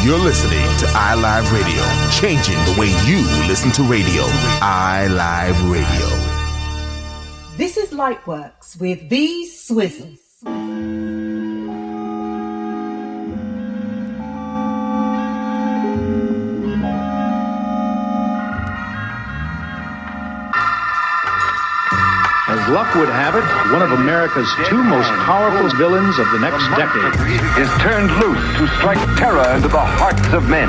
You're listening to iLive Radio, changing the way you listen to radio. iLive Radio. This is Lightworks with Vee Swizzle. As luck would have it, one of America's two most powerful villains of the next decade is turned loose to strike terror into the hearts of men.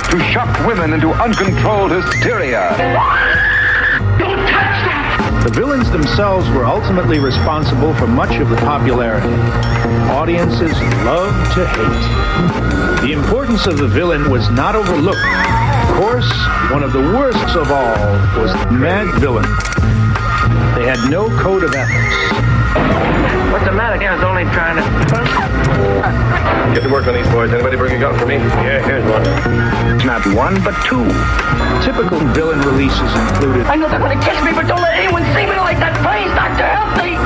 To shock women into uncontrolled hysteria. Don't touch that! The villains themselves were ultimately responsible for much of the popularity. Audiences love to hate. The importance of the villain was not overlooked. Of course, one of the worst of all was the Mad Villain. They had no code of ethics. What's the matter? I was only trying to... Get to work on these boys. Anybody bring a gun for me? Yeah, here's one. It's not one, but two. Typical villain releases included... I know they're going to kiss me, but don't let anyone see me like that. Please, Doctor, help me!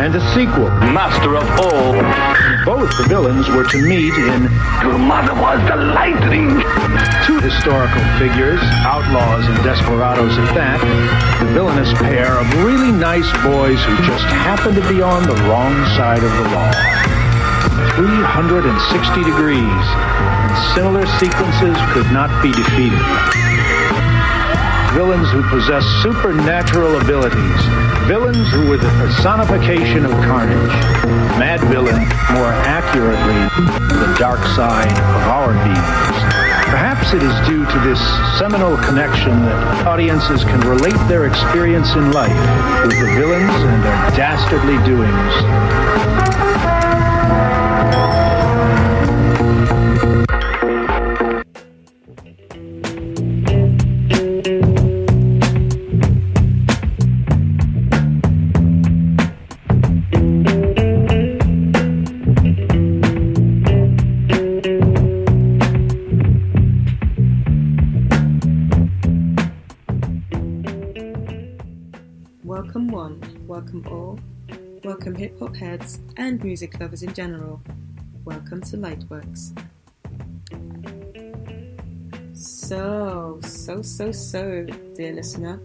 And a sequel, Master of all. Both the villains were to meet in... Your mother was the lightning. Two historical figures, outlaws and desperados at that, the villainous pair of really nice boys who just happened to be on the wrong side of the law. 360 degrees, and similar sequences could not be defeated. Villains who possess supernatural abilities, villains who were the personification of carnage. Mad Villain, more accurately, the dark side of our beings. Perhaps it is due to this seminal connection that audiences can relate their experience in life with the villains and their dastardly doings. Welcome one, welcome all, welcome hip-hop heads and music lovers in general. Welcome to Lightworks. So, dear listener,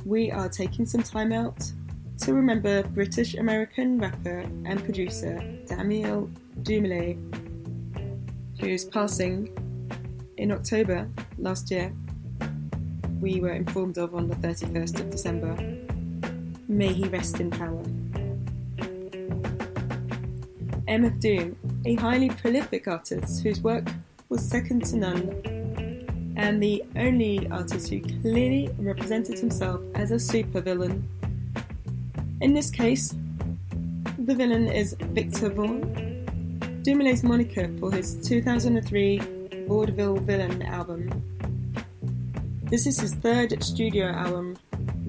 we are taking some time out to remember British-American rapper and producer Daniel Dumile, whose passing in October last year we were informed of on the 31st of December. May he rest in power. MF Doom, a highly prolific artist whose work was second to none, and the only artist who clearly represented himself as a supervillain. In this case, the villain is Victor Vaughn, Dumile's moniker for his 2003 Vaudeville Villain album. This is his third studio album,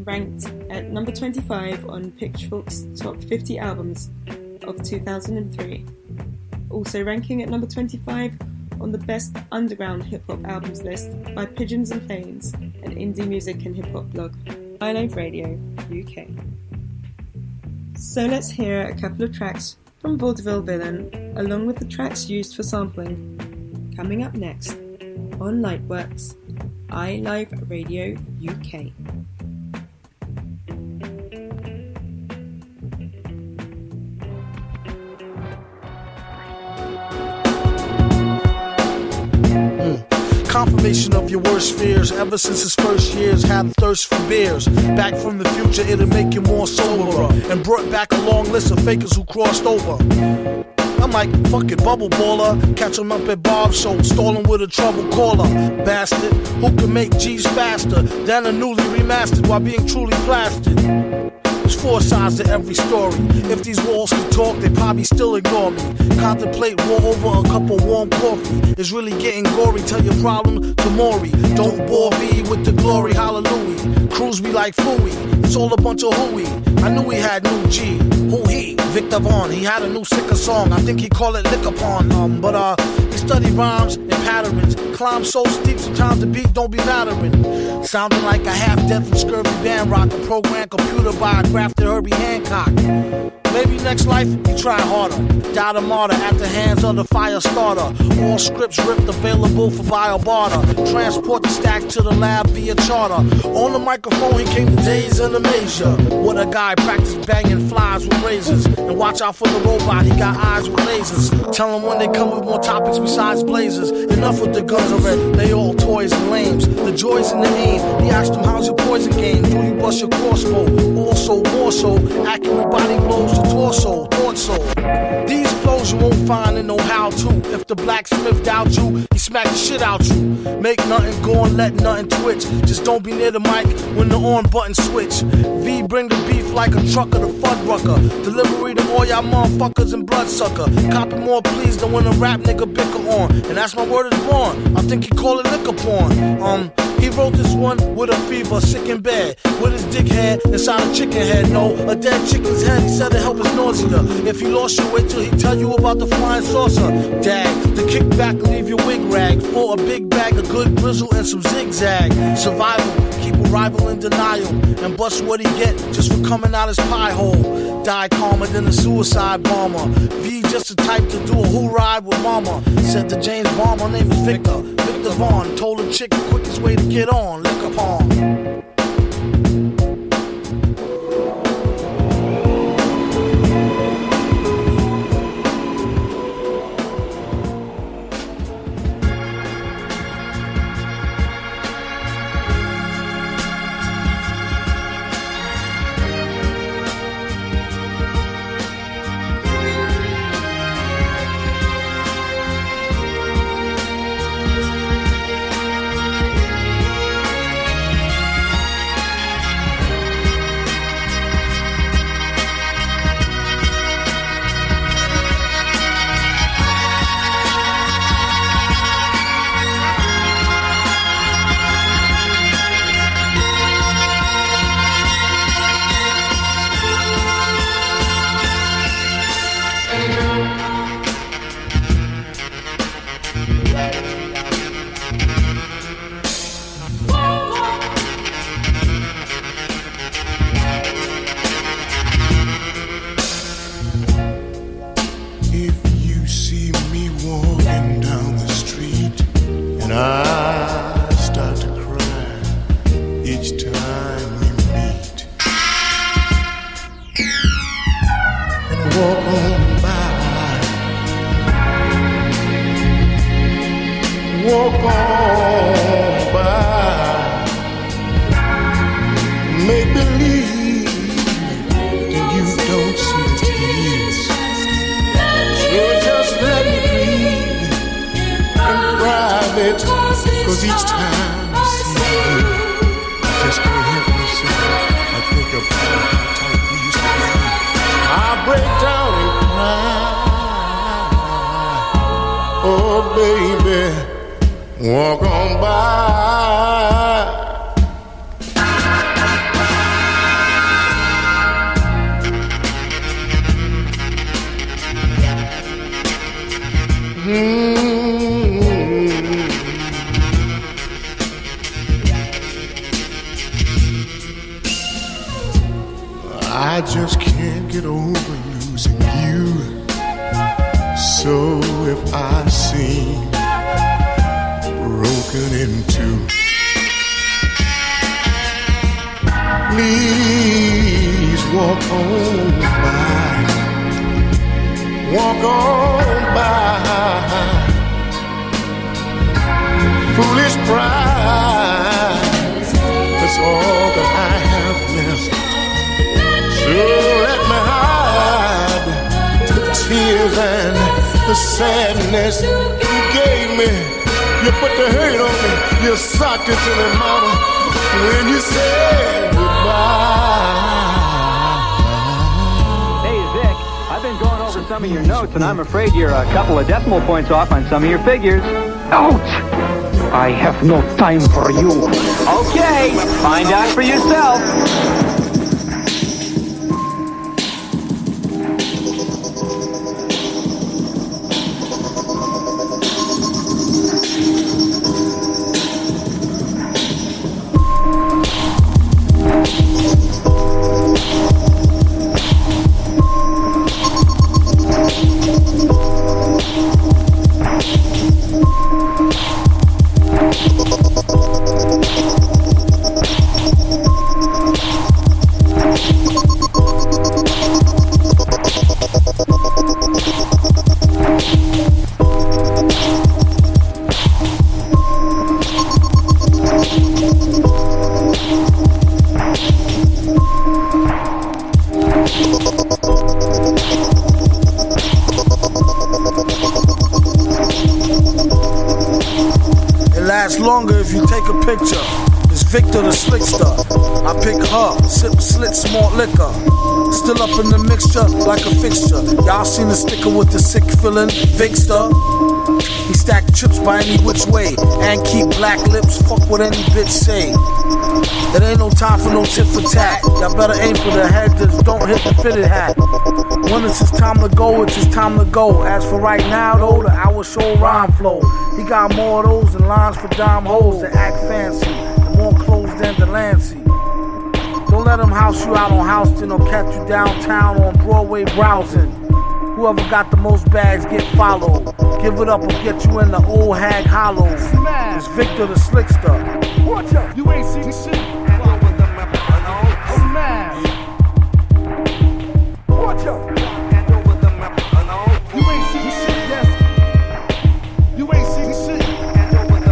ranked at number 25 on Pitchfork's Top 50 Albums of 2003. Also ranking at number 25 on the Best Underground Hip-Hop Albums list by Pigeons and Planes, an indie music and hip-hop blog. iLive Radio, UK. So let's hear a couple of tracks from Vaudeville Villain, along with the tracks used for sampling. Coming up next, on Lightworks, iLive Radio, UK. Confirmation of your worst fears. Ever since his first years, had thirst for beers. Back from the future, it'll make you more soberer. And brought back a long list of fakers who crossed over. I'm like, fuck it, bubble baller. Catch him up at Bob's show, stalling with a trouble caller. Bastard, who can make G's faster than a newly remastered while being truly plastered. There's four sides to every story. If these walls could talk, they probably still ignore me. Contemplate war over a cup of warm coffee. It's really getting gory, tell your problem to Maury. Don't bore me with the glory, hallelujah. Cruise me like Fooey, it's all a bunch of hooey. I knew he had new G. Who he? Victor Vaughn. He had a new sicker song, I think he call it Liquor Pond. But he studied rhymes and patterns. Climb so steep, sometimes the beat don't be mattering. Sounding like a half-death and scurvy band rock, a program computer by a crafted Herbie Hancock. Maybe next life you try harder. Died a martyr at the hands of the fire starter. All scripts ripped, available for via barter. Transport the stacks to the lab via charter. On the microphone he came to days in the major. What a guy, practice banging flies with razors. And watch out for the robot, he got eyes with lasers. Tell him when they come with more topics besides blazers. Enough with the guns already, they all toys and lames. The joys in the aim, he asked him how's your poison game. Do you bust your crossbow? Also, more so, accurate body blows to torso, thought so. These flows you won't find in no how-to. If the blacksmith doubt you, he smack the shit out you. Make nothing go and let nothing twitch. Just don't be near the mic when the on button switch. V bring the beef like a trucker to Fuddrucker. Delivery to all y'all motherfuckers and bloodsucker. Copy more please than when a rap nigga bicker on. And that's my word is born. I think he call it liquor porn. He wrote this one with a fever, sick in bed, with his dick head inside a chicken head. No, a dead chicken's head. He said it help his nausea. If you lost your way till he tell you about the flying saucer. Dag, the kickback and leave your wig rag. For a big bag of good grizzle and some zigzag. Survival, keep a rival in denial. And bust what he get just for coming out his pie hole. Die calmer than a suicide bomber. V just the type to do a who ride with mama. Said to James Bond, my name is Victor. Victor Vaughn told the chick the quickest way to get on, lick upon. I just can't get over losing you. So if I seem broken in two, please walk on by. Walk on by. Foolish pride, that's all that I have left. So let me hide the tears and the sadness you gave me. You put the hurt on me, you sucked it to me, mama, when you said goodbye. Hey, Vic, I've been going over some of your notes, and I'm afraid you're a couple of decimal points off on some of your figures. Ouch! I have no time for you. Okay, find out for yourself. picture. It's Victor the Slickster. I pick her, sip slit smart liquor. Still up in the mixture like a fixture. Y'all seen the sticker with the sick feeling, Victor. He stack chips by any which way and keep black lips. Fuck what any bitch say. It ain't no time for no tit for tat. Y'all better aim for the head, just don't hit the fitted hat. When it's his time to go, it's his time to go. As for right now, though, the hour show rhyme flow. He got more of those than lines for dime hoes that act fancy. And more clothes than Delancey. Don't let him house you out on Houston or catch you downtown on Broadway browsing. Whoever got the most bags get followed. Give it up or get you in the old hag hollow. It's Victor the Slickster. Watch out, you ain't seen shit. Smash. Watch out. You ain't seen shit, yes. You ain't seen shit.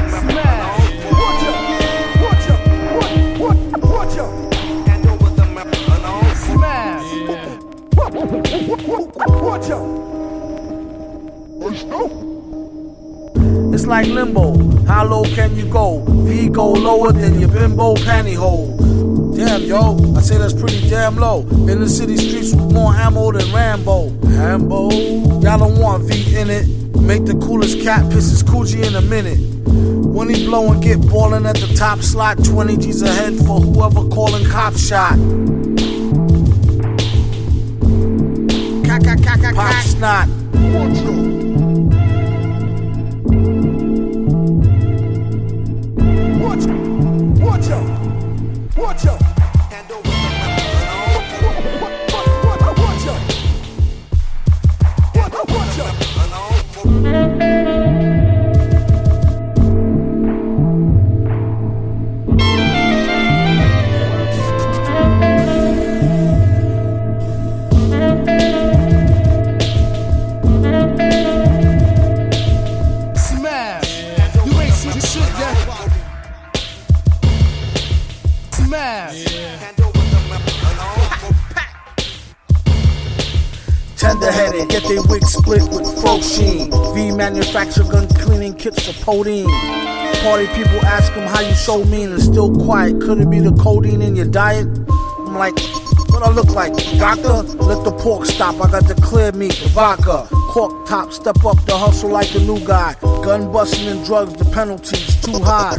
Smash. Watch out. Watch out. Watch out. Smash. Watch out. It's like limbo. How low can you go? V go lower than your bimbo pantyhole. Damn, yo, I say that's pretty damn low. In the city streets with more ammo than Rambo. Rambo, y'all don't want V in it. Make the coolest cat piss his coochie in a minute. When he blow and get ballin' at the top slot, 20 G's ahead for whoever callin' cop shot. Pop snot. Watch out! Watch out! Hand over the watch out! Watch out! Smash! You ain't seen shit yet. Smash! Tender-headed, get they wig split with folk sheen. V manufacture gun cleaning kits for codeine. Party people ask him how you so mean and still quiet. Could it be the codeine in your diet? I'm like, what I look like? Doctor, let the pork stop. I got the clear meat, the vodka. Cork top, step up the hustle like the new guy. Gun busting and drugs, the penalties too high.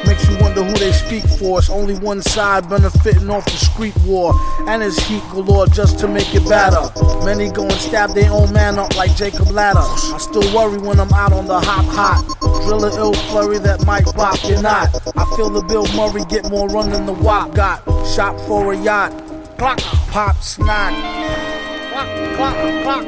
Makes you wonder who they speak for. It's only one side benefiting off the street war. And his heat galore just to make it better. Many go and stab their own man up like Jacob Ladder. I still worry when I'm out on the hot. Drill an ill flurry that might bop your knot. I feel the Bill Murray get more run than the Wop got. Shop for a yacht. Clock, pop, snot. Clock.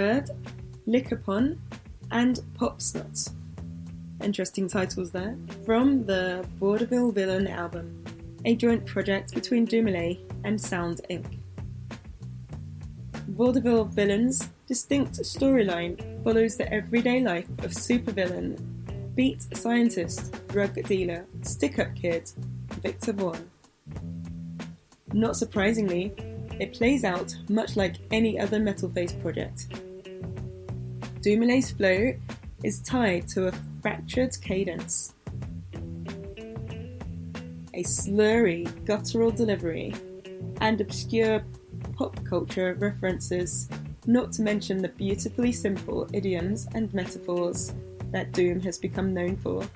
heard Lick Upon and Pop Snot. Interesting titles there. From the Vaudeville Villain album, a joint project between Dumoulin and Sound Inc. Vaudeville Villain's distinct storyline follows the everyday life of supervillain, beat scientist, drug dealer, stick-up kid, Victor Vaughn. Not surprisingly, it plays out much like any other Metal Face project. Dumoulin's flow is tied to a fractured cadence, a slurry, guttural delivery, and obscure pop culture references, not to mention the beautifully simple idioms and metaphors that Doom has become known for.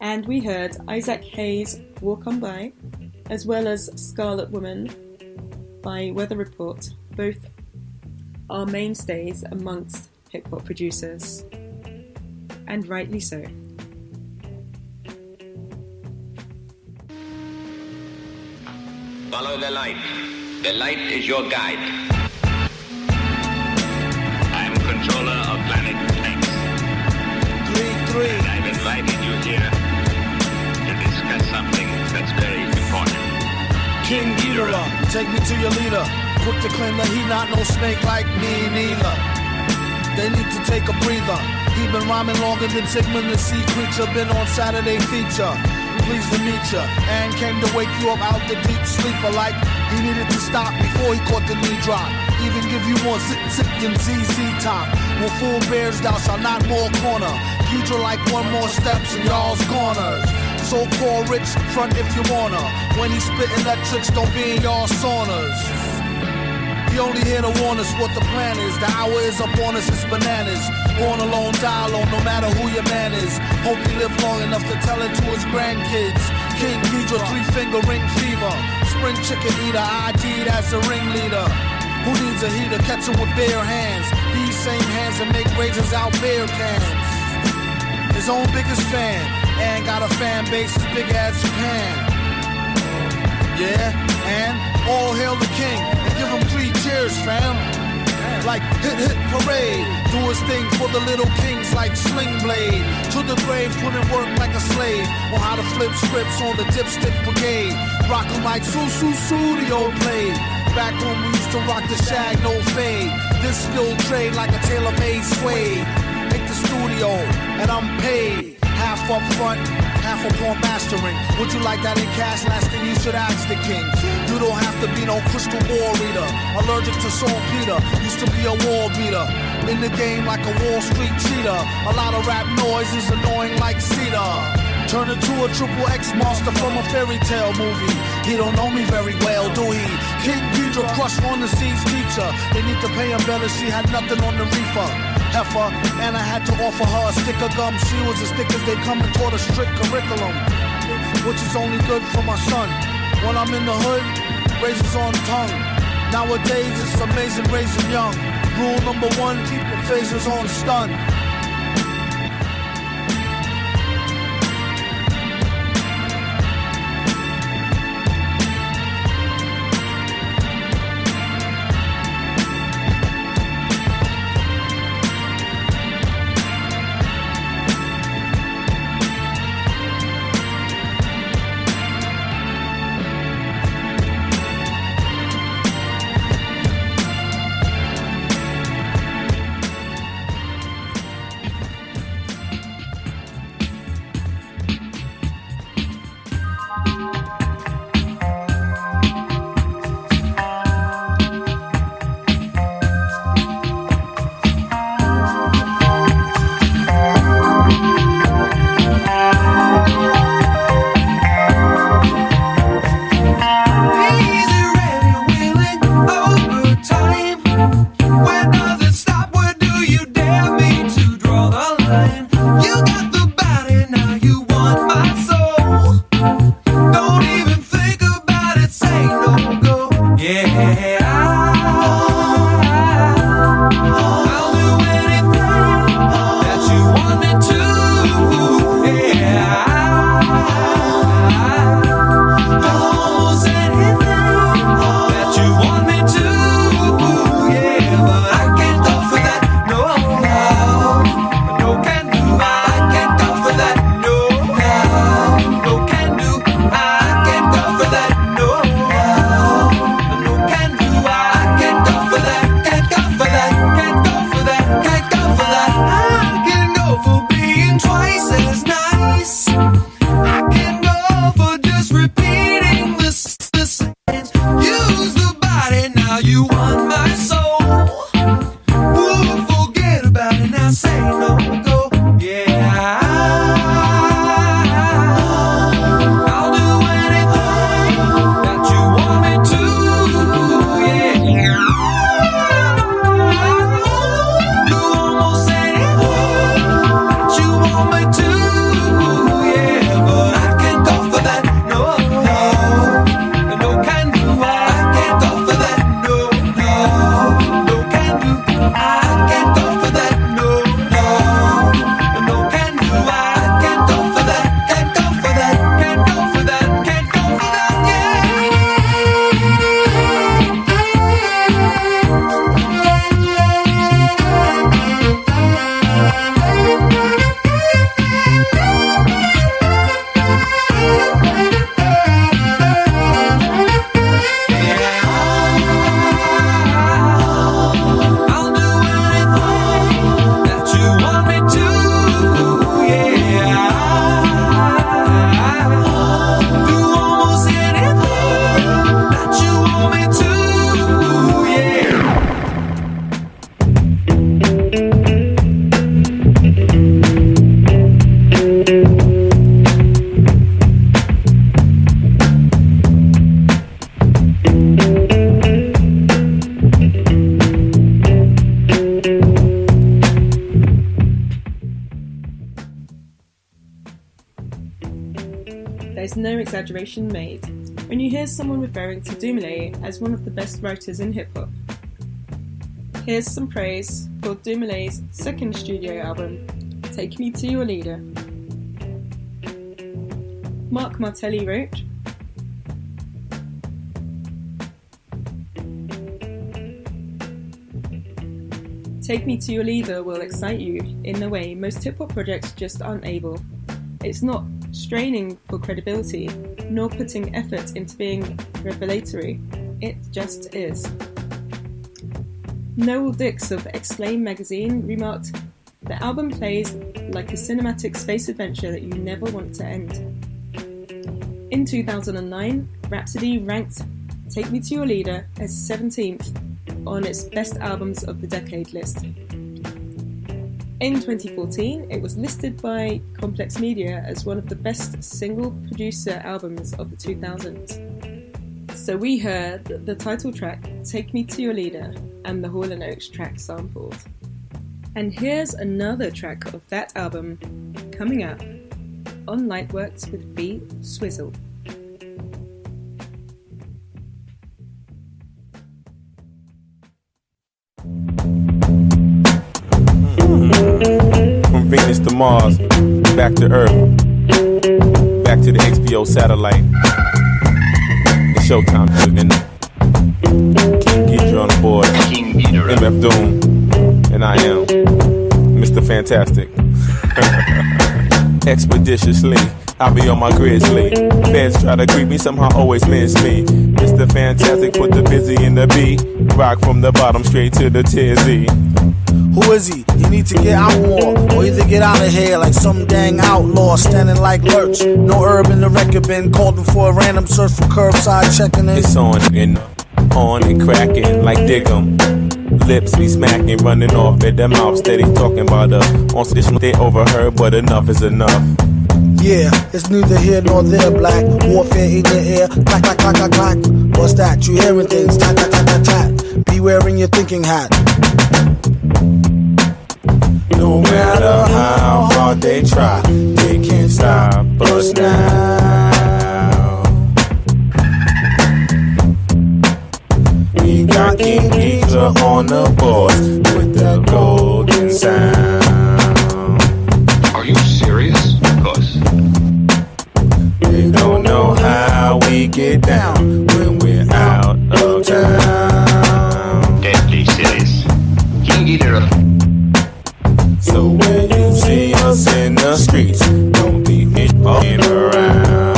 And we heard Isaac Hayes' Walk On By, as well as Scarlet Woman by Weather Report, both are mainstays amongst hip-hop producers. And rightly so. Follow the light. The light is your guide. I am controller of planet X. 3-3. And I've invited you here to discuss something that's very important. King Ghidorah, take me to your leader. Quick to claim that he not no snake like me neither. They need to take a breather. He been rhyming longer than Sigmund the Sea Creature. Been on Saturday feature. Pleased to meet ya, and came to wake you up out the deep sleeper like he needed to stop before he caught the knee drop. Even give you more zip than ZZ Top. Will fool bears thou shalt not more corner. Future like one more steps in y'all's corners. So-called rich front if you wanna. When he spit electrics, don't be in y'all saunas. He only here to warn us what the plan is. The hour is up on us, it's bananas. Born alone, die alone, no matter who your man is. Hope he live long enough to tell it to his grandkids. King Ghidorah, 3-finger ring fever. Spring chicken eater, ID'd as the ringleader. Who needs a heater? Catch him with bare hands. These same hands that make raisins out beer cans. His own biggest fan, and got a fan base as big as Japan. Yeah, and all hail the king, and give him 3 cheers, fam. Like hit parade, do his thing for the little kings like Sling Blade. To the grave, put in work like a slave. On how to flip scripts on the dipstick brigade. Rock 'em like the old blade. Back when we used to rock the shag, no fade. This still trade like a tailor-made suede. Make the studio, and I'm paid. Half up front, half upon mastering. Would you like that in cash? Last thing you should ask the king. You don't have to be no crystal ball reader. Allergic to saltpeter, used to be a wall beater. In the game like a Wall Street cheater. A lot of rap noise is annoying like cedar. Turn into a triple X monster from a fairy tale movie. He don't know me very well, do he? King Ghidorah crushed on the seas teacher. They need to pay him better, she had nothing on the reefer. Heifer, and I had to offer her a stick of gum. She was as thick as they come and taught a strict curriculum, which is only good for my son. When I'm in the hood, razors on tongue. Nowadays it's amazing raising young. Rule number 1, keep your phasers on stun. is no exaggeration made when you hear someone referring to Dumoulin as one of the best writers in hip-hop. Here's some praise for Dumoulin's second studio album, Take Me to Your Leader. Mark Martelli wrote, Take Me to Your Leader will excite you in a way most hip-hop projects just aren't able. It's not straining for credibility, nor putting effort into being revelatory. It just is. Noel Dix of Exclaim magazine remarked, the album plays like a cinematic space adventure that you never want to end. In 2009, Rhapsody ranked Take Me to Your Leader as 17th on its Best Albums of the Decade list. In 2014, it was listed by Complex Media as one of the best single-producer albums of the 2000s. So we heard the title track, Take Me to Your Leader, and the Hall & Oates track sampled. And here's another track of that album coming up on Lightworks with Vee Swizzle. From Venus to Mars, back to Earth, back to the HBO satellite. It's showtime, and King Geezer on the board, MF Doom, and I am Mr. Fantastic. Expeditiously, I'll be on my grizzly. Feds try to creep me, somehow always miss me. Mr. Fantastic, put the busy in the B. Rock from the bottom straight to the tizzy. Who is he? You need to get out more, or either get out of here like some dang outlaw standing like lurch. No herb in the record bin, called him for a random search for curbside checking in. It's on and cracking like Diggum. Lips be smacking, running off at the mouth, steady talking about us. On station they overheard, but enough is enough. Yeah, it's neither here nor there, black. Warfare in your ear, clack, clack, clack, clack, clack. What's that? You hearing things, tat, tat, tat, tat, tat. Be wearing your thinking hat. No matter how hard they try, they can't stop us now. We got King Geezer on the board with the golden sound. Are you serious? Of course. They don't know how we get down when we're out of town. Deadly serious. King Geezer. So when you see us in the streets, don't be walking around.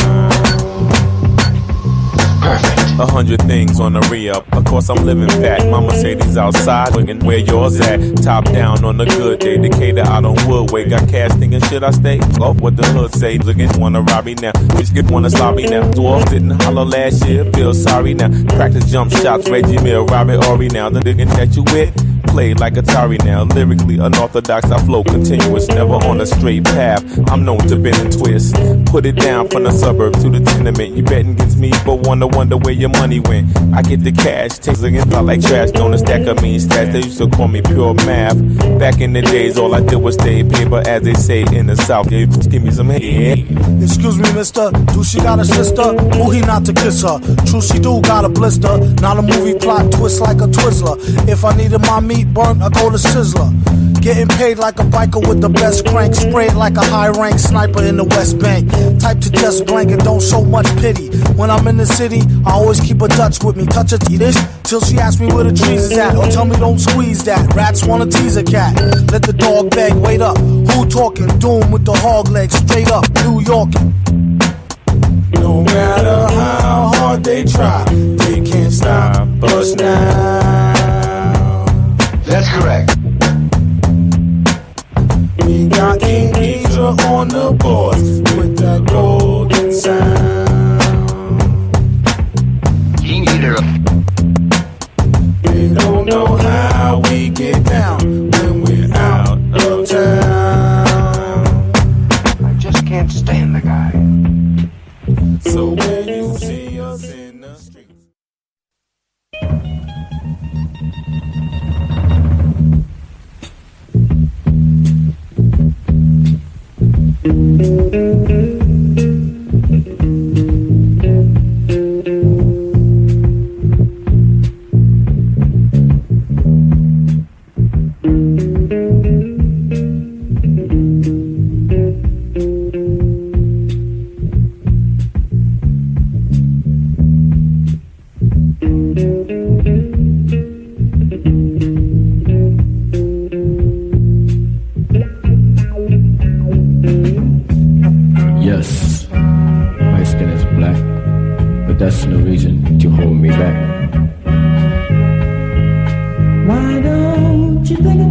Perfect. 100 things on the re-up. Of course I'm living fat. My Mercedes outside, looking where yours at. Top down on a good day. Decatur out on Woodway. Got cash thinking should I stay? Off what the hood say. Looking wanna rob me now. Bitch get wanna slob me now. Dwarf didn't holler last year. Feel sorry now. Practice jump shots. Reggie Mill, Robert Ory now. The nigga that you with. Played like Atari now, lyrically unorthodox, I flow continuous, never on a straight path, I'm known to bend and twist, put it down from the suburb to the tenement, you betting against me, but wonder where your money went, I get the cash, takes against fly like trash, don't a stack of mean stats, they used to call me pure math, back in the days, all I did was stay paper, as they say in the South, just give me some head. Excuse me, mister, do she got a sister? Who he not to kiss her? True, she do got a blister, not a movie plot twist like a Twizzler, if I needed my meat burnt, I go to Sizzler. Getting paid like a biker with the best crank, sprayed like a high-rank sniper in the West Bank. Type to just blank and don't show much pity. When I'm in the city, I always keep a Dutch with me. Touch a dish till she asks me where the trees is at, or tell me don't squeeze that. Rats wanna tease a cat. Let the dog beg, wait up. Who talking? Doom with the hog legs, straight up, New Yorkin'. No matter how hard they try, they can't stop us now. That's correct. We got King Geezer on the board with the golden sound. King Geezer. They don't know how we get down when we're out of town. I just can't stand the guy. So when you see us in the streets.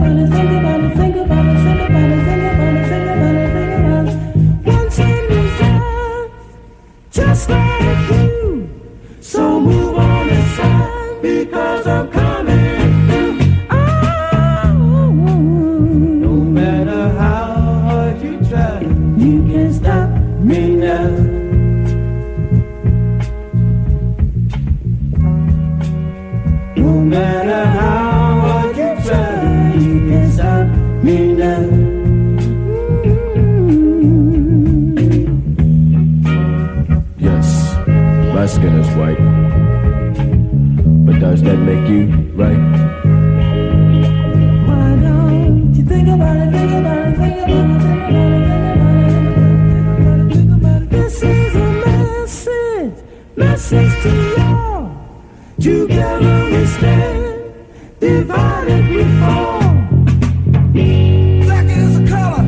about it, think about it, think about it, think about it, think about it, think about it, think about it. Once in reserve, just like you. So move on inside, because I'm coming through. Oh, no matter how hard you try, you can't stop me now. No matter how hard you try, you can't stop me now. Yes, my skin is white, but does that make you right? Why don't you think about it, think about it, think about it, think about it, think about it, think about it, think about it. This is a message to y'all. Together we stand, divided we fall. Black is a color,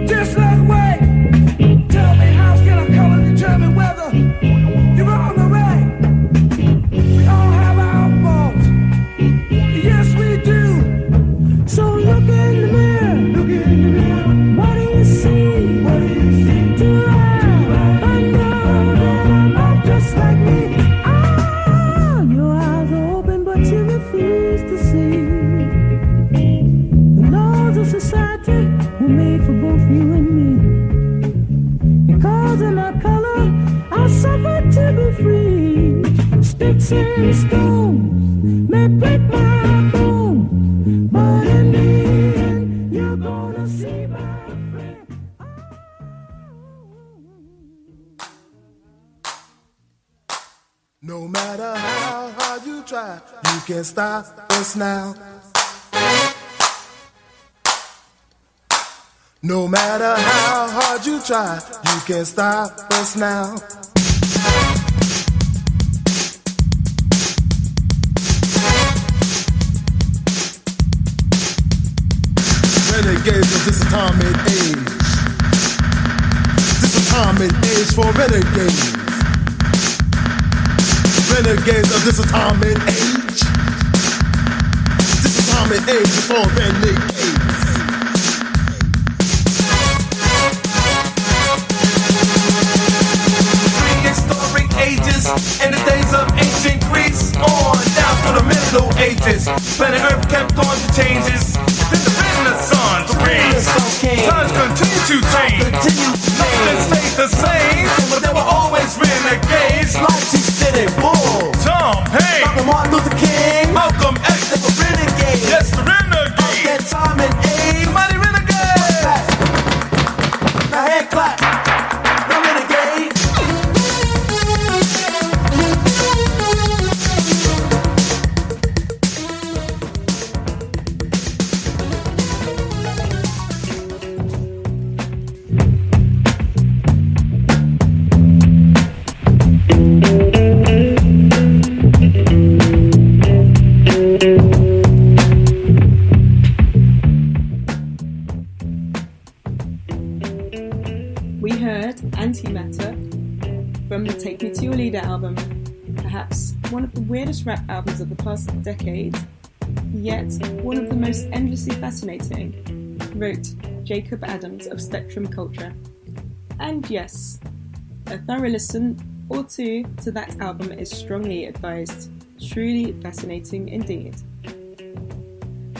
just like white. Tell me, how can a color determine whether you're wrong or right? We all have our faults, yes we do. So look in the mirror, look in the mirror. What do you see? What do you see? Do I know that I'm not just like me? Your eyes are open, but you refuse to see. The laws of society were made for both you and me. Because of my color, I suffer to be free. Sticks and stones may break my bones, but in the end, you're gonna see my friend. No matter how hard you try, you can't stop us now. No matter how hard you try, you can't stop us now. Renegades of this atomic age. This atomic age for renegades. Renegades of this atomic age. This atomic age is for renegades. Prehistoric ages in the days of ancient Greece, on down through the Middle Ages. Planet Earth kept on to changes. Then the Renaissance reigns. Times continue to change. Nothing stayed the same, but there were always renegades. Like T-City Bull, Tom Hanks, Dr. Martin Luther King, Malcolm X. They were renegades. Yes, the renegades. That time and age, mighty renegades. Now hand clap. Now renegade. From the Take Me to Your Leader album, perhaps one of the weirdest rap albums of the past decade, yet one of the most endlessly fascinating, wrote Jacob Adams of Spectrum Culture. And yes, a thorough listen or two to that album is strongly advised, truly fascinating indeed.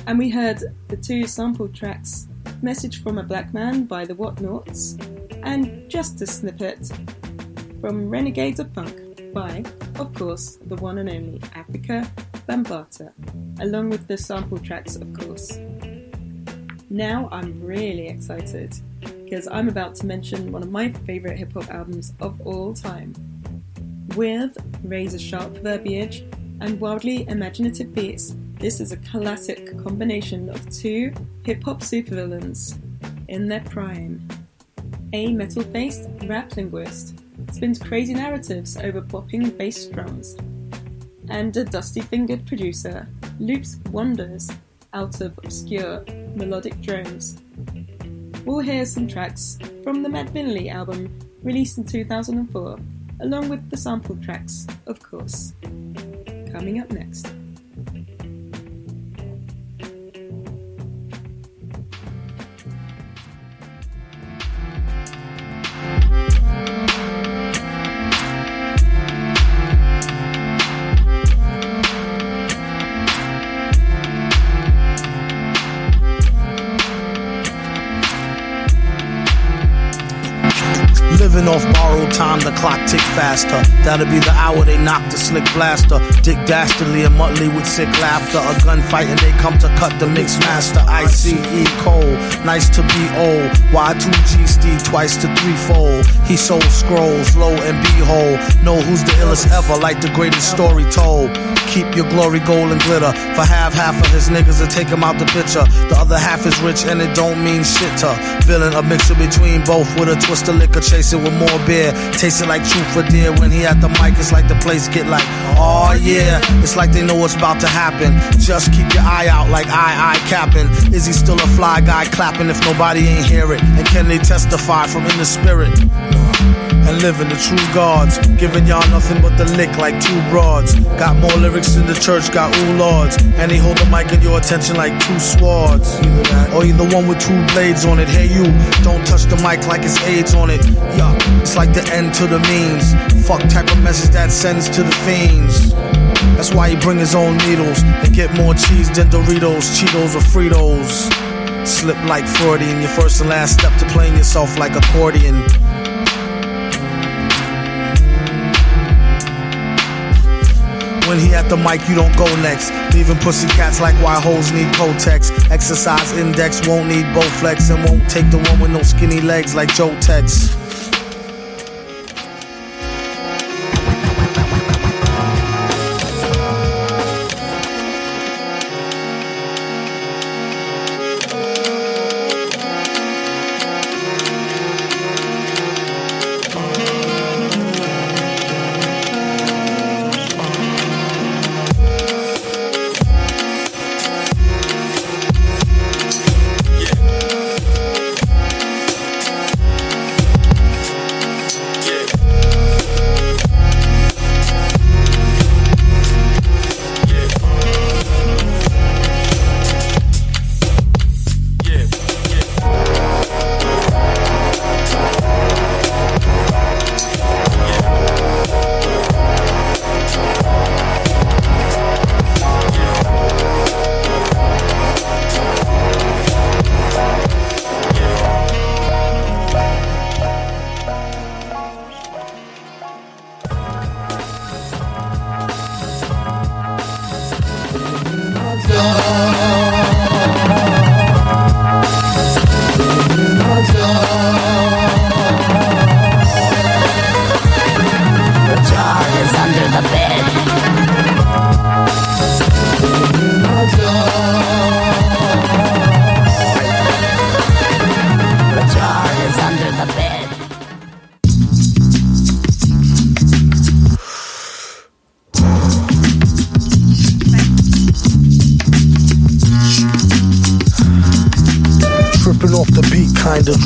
And we heard the two sample tracks, Message from a Black Man by the Whatnots, and Just a Snippet from Renegades of Funk by, of course, the one and only Africa Bambaataa, along with the sample tracks, of course. Now I'm really excited, because I'm about to mention one of my favourite hip-hop albums of all time. With razor-sharp verbiage and wildly imaginative beats, this is a classic combination of two hip-hop supervillains in their prime. A metal-faced rap linguist spins crazy narratives over popping bass drums, and a dusty-fingered producer loops wonders out of obscure melodic drones. We'll hear some tracks from the Mad Villainy album released in 2004, along with the sample tracks, of course. Coming up next. Living off borrowed time, the clock tick faster. That'll be the hour they knock the slick blaster. Dick Dastardly and Muttley with sick laughter. A gunfight and they come to cut the mix master. ICE Cole, nice to be old. Y2G Steve twice to threefold. He sold scrolls, low and behold. Know who's the illest ever, like the greatest story told. Keep your glory gold and glitter. For half of his niggas to take him out the picture. The other half is rich and it don't mean shit to. Villain, a mixture between both with a twist of liquor. Chase it with more beer. Taste it like truth for dear. When he at the mic, it's like the place get like, oh yeah. It's like they know what's about to happen. Just keep your eye out like I capping. Is he still a fly guy clapping if nobody ain't hear it? And can they testify from in the spirit? And living the true gods, giving y'all nothing but the lick like two broads. Got more lyrics than the church got ooh lords. And he hold the mic in your attention like two swords. Either that, or either one with two blades on it. Hey you, don't touch the mic like it's AIDS on it. Yeah, it's like the end to the means. Fuck type of message that sends to the fiends. That's why he bring his own needles and get more cheese than Doritos, Cheetos, or Fritos. Slip like Freudian, your first and last step to playing yourself like accordion. When he at the mic, you don't go next. Leaving pussy cats like why hoes need Kotex. Exercise index won't need Bowflex and won't take the one with no skinny legs like Joe Tex.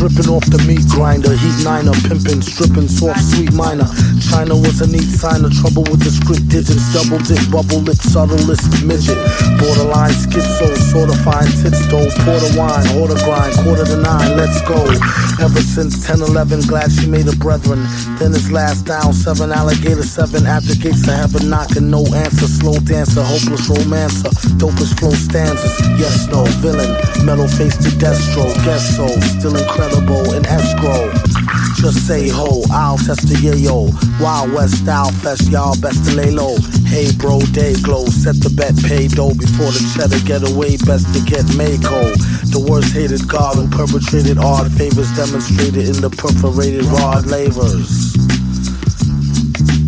Dripping off the meat grinder, heat niner, pimping, stripping, soft, sweet minor. China was a neat sign of trouble with the script digits, double dip, bubble lip, subtlest midget. Borderline schizo, sort of fine tits though, porter wine, order grind, 8:45, let's go. Ever since 10-11, glad she made a brethren. Then it's last down, 7 alligator, 7 at the gates of heaven knocking, no answer, slow dancer, hopeless romancer, dopest flow stanzas, yes, no, villain, metal face to Destro, guess so, still incredible in escrow. Just say ho, I'll test the yayo. Wild West style fest, y'all best to lay low. Hey bro, day glow, set the bet, pay dough before the cheddar get away, best to get Mako. The worst hated god who perpetrated odd favors demonstrated in the perforated rod lavers.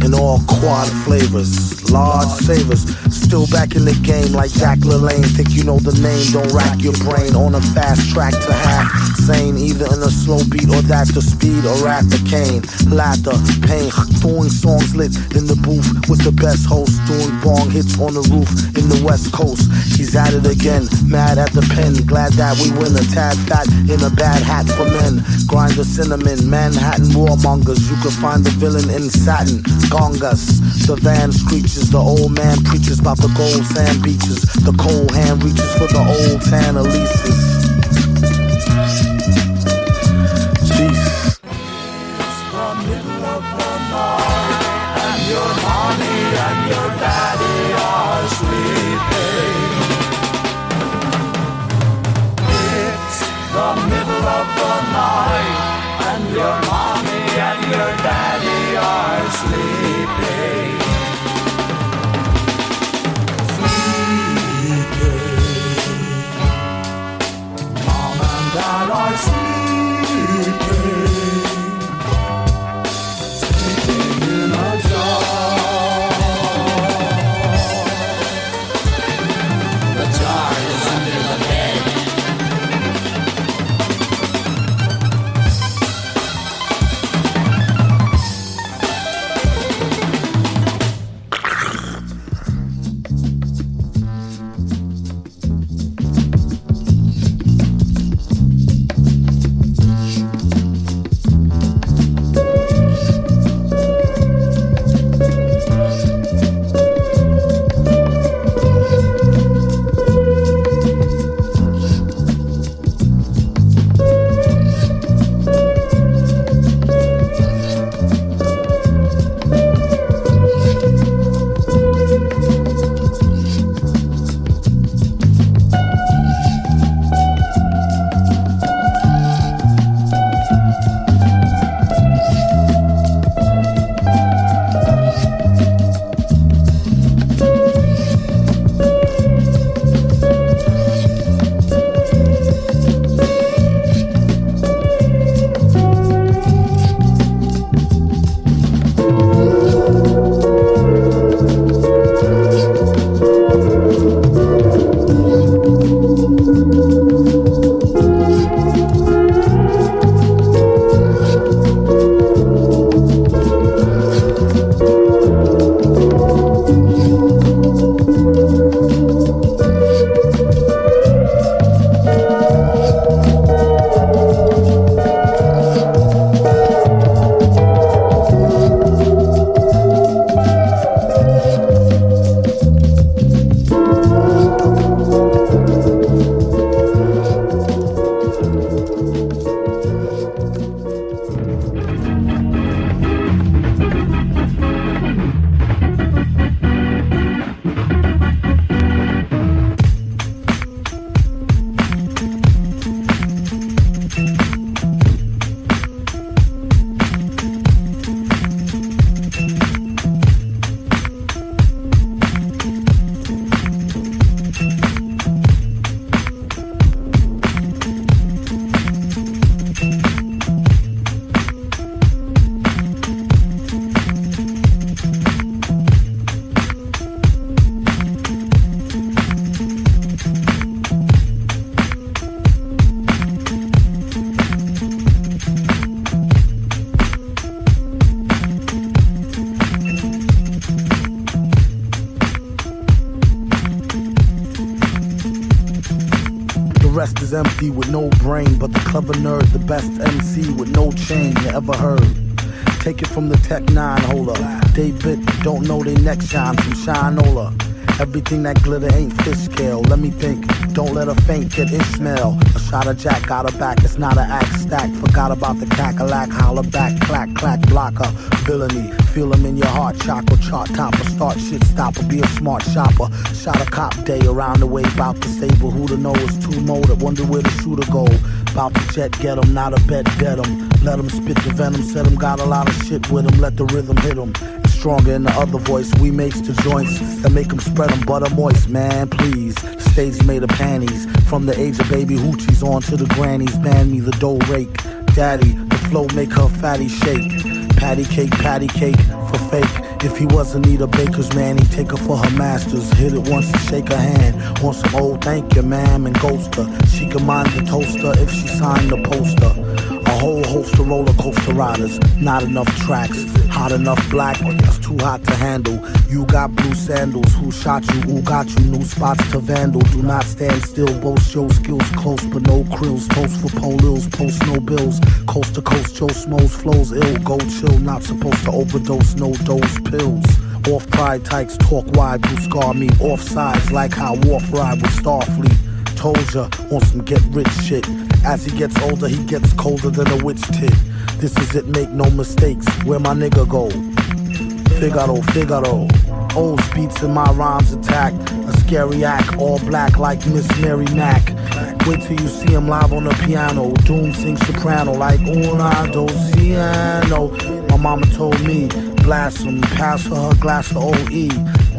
In all quad flavors, large savers, still back in the game like Jack LaLanne. Think you know the name, don't rack your brain on a fast track to half sane, either in a slow beat or that the speed or at the cane. Laughter, pain, doing songs lit in the booth with the best host, doing bong hits on the roof in the West Coast. He's at it again, mad at the pen, glad that we win. A tad fat in a bad hat for men. Grind the cinnamon, Manhattan warmongers. You can find the villain in satin. Gongas, the van screeches, the old man preaches about the gold sand beaches. The cold hand reaches for the old tan Elises. Jeez. It's the middle of the night, and your mommy and your daddy are sleeping. It's the middle of the night, and your mommy and your rest is empty with no brain, but the clever nerd, the best MC with no chain you ever heard. Take it from the Tech 9 holder. They bit, don't know they neck shine from Shinola. Everything that glitter ain't fish scale. Let me think, don't let her faint, get Ishmael. A shot of Jack got her back, it's not an axe stack. Forgot about the cackalack, holler back, clack, clack, blocker. Villainy, feel them in your heart, chakra, chart topper. Start shit stopper, be a smart shopper. Shot a cop day around the way, bout the stable. Who to know is too motor, wonder where the shooter go. Bout to jet, get him, not a bet, dead him. Let him spit the venom, said him, got a lot of shit with him. Let the rhythm hit him. Stronger in the other voice, we makes the joints that make them spread them butter moist, man, please. The stage made of panties, from the age of baby hoochies on to the grannies. Man me the dough rake, daddy, the flow make her fatty shake. Patty cake for fake. If he wasn't need a baker's man, he'd take her for her masters. Hit it once and shake her hand. Want some old thank you, ma'am, and ghost her. She can mind the toaster if she signed the poster. A whole host of roller coaster riders, not enough tracks. Hot enough black, it's too hot to handle. You got blue sandals, who shot you, who got you? New spots to vandal. Do not stand still, both show skills close, but no krills. Toast for polils, post no bills. Coast to coast, Joe Smoes flows ill. Go chill, not supposed to overdose, no dose pills. Off pride tykes, talk wide, blue scar me. Off sides, like how Wharf ride with Starfleet. Told ya, on some get rich shit. As he gets older, he gets colder than a witch tit. This is it, make no mistakes. Where my nigga go? Figaro. Old beats in my rhymes attack. A scary act, all black like Miss Mary Mack. Wait till you see him live on the piano. Doom sings soprano like una dociano. My mama told me, blast him, pass for her glass of OE.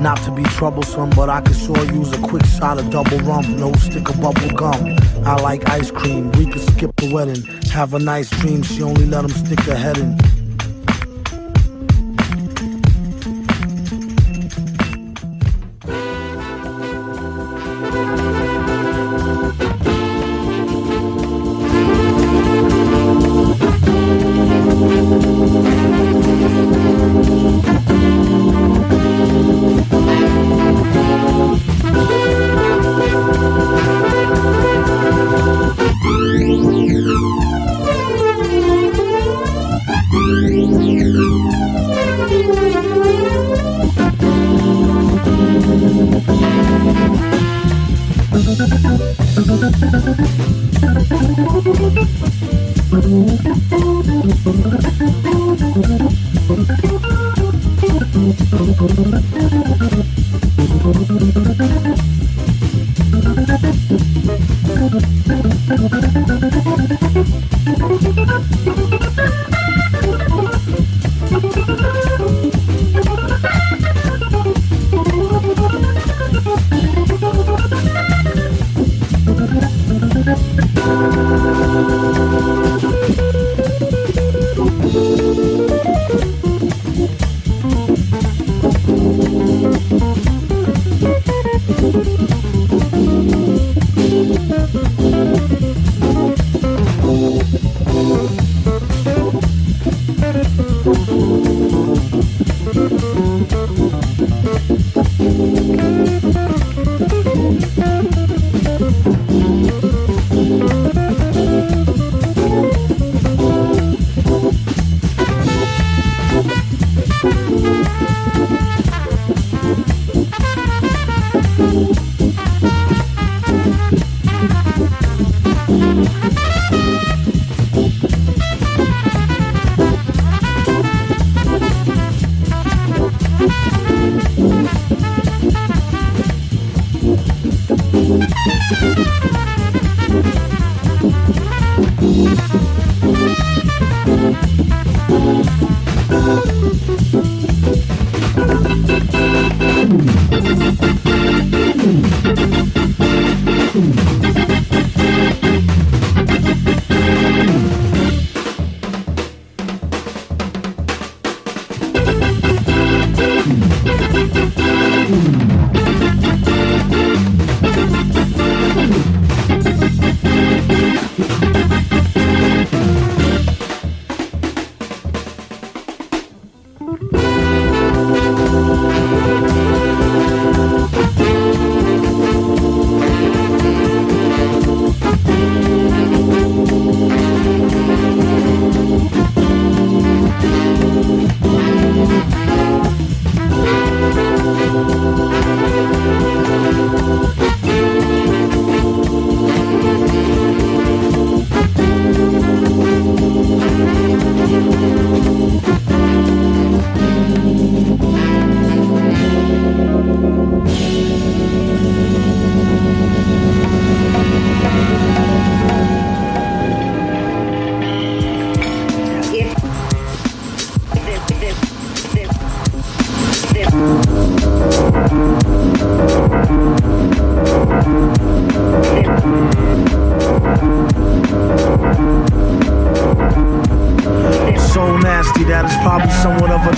Not to be troublesome, but I could sure use a quick shot of double rum. No stick of bubble gum. I like ice cream. We could skip the wedding. Have a nice dream. She only let him stick her head in.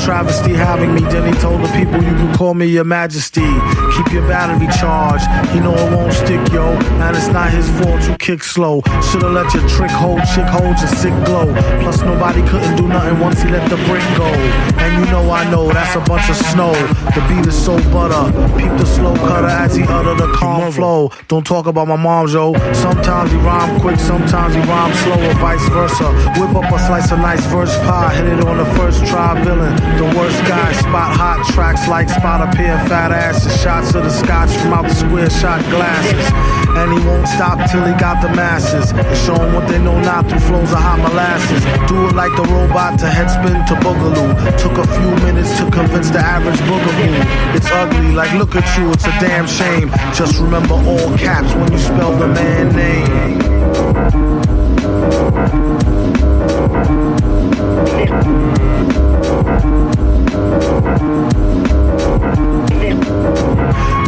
Travesty having me, then he told the people you can call me your majesty. Keep your battery charged, he know it won't stick, yo. And it's not his fault you kick slow. Should've let your trick hold, chick hold your sick glow. Plus nobody couldn't do nothing once he let the brick go. And you know I know that's a bunch of snow. The beat is so butter, peep the slow cutter as he utter the calm flow. Don't talk about my mom, yo. Sometimes he rhyme quick, sometimes he rhyme slow, or vice versa. Whip up a slice of nice verse pie, hit it on the first try, villain. The worst guy, spot hot tracks like spot a pair of fat asses. Shots of the scotch from out the square shot glasses. And he won't stop till he got the masses. And show them what they know now through flows of hot molasses. Do it like the robot to headspin to boogaloo. Took a few minutes to convince the average boogaloo. It's ugly, like look at you, it's a damn shame. Just remember all caps when you spell the man name.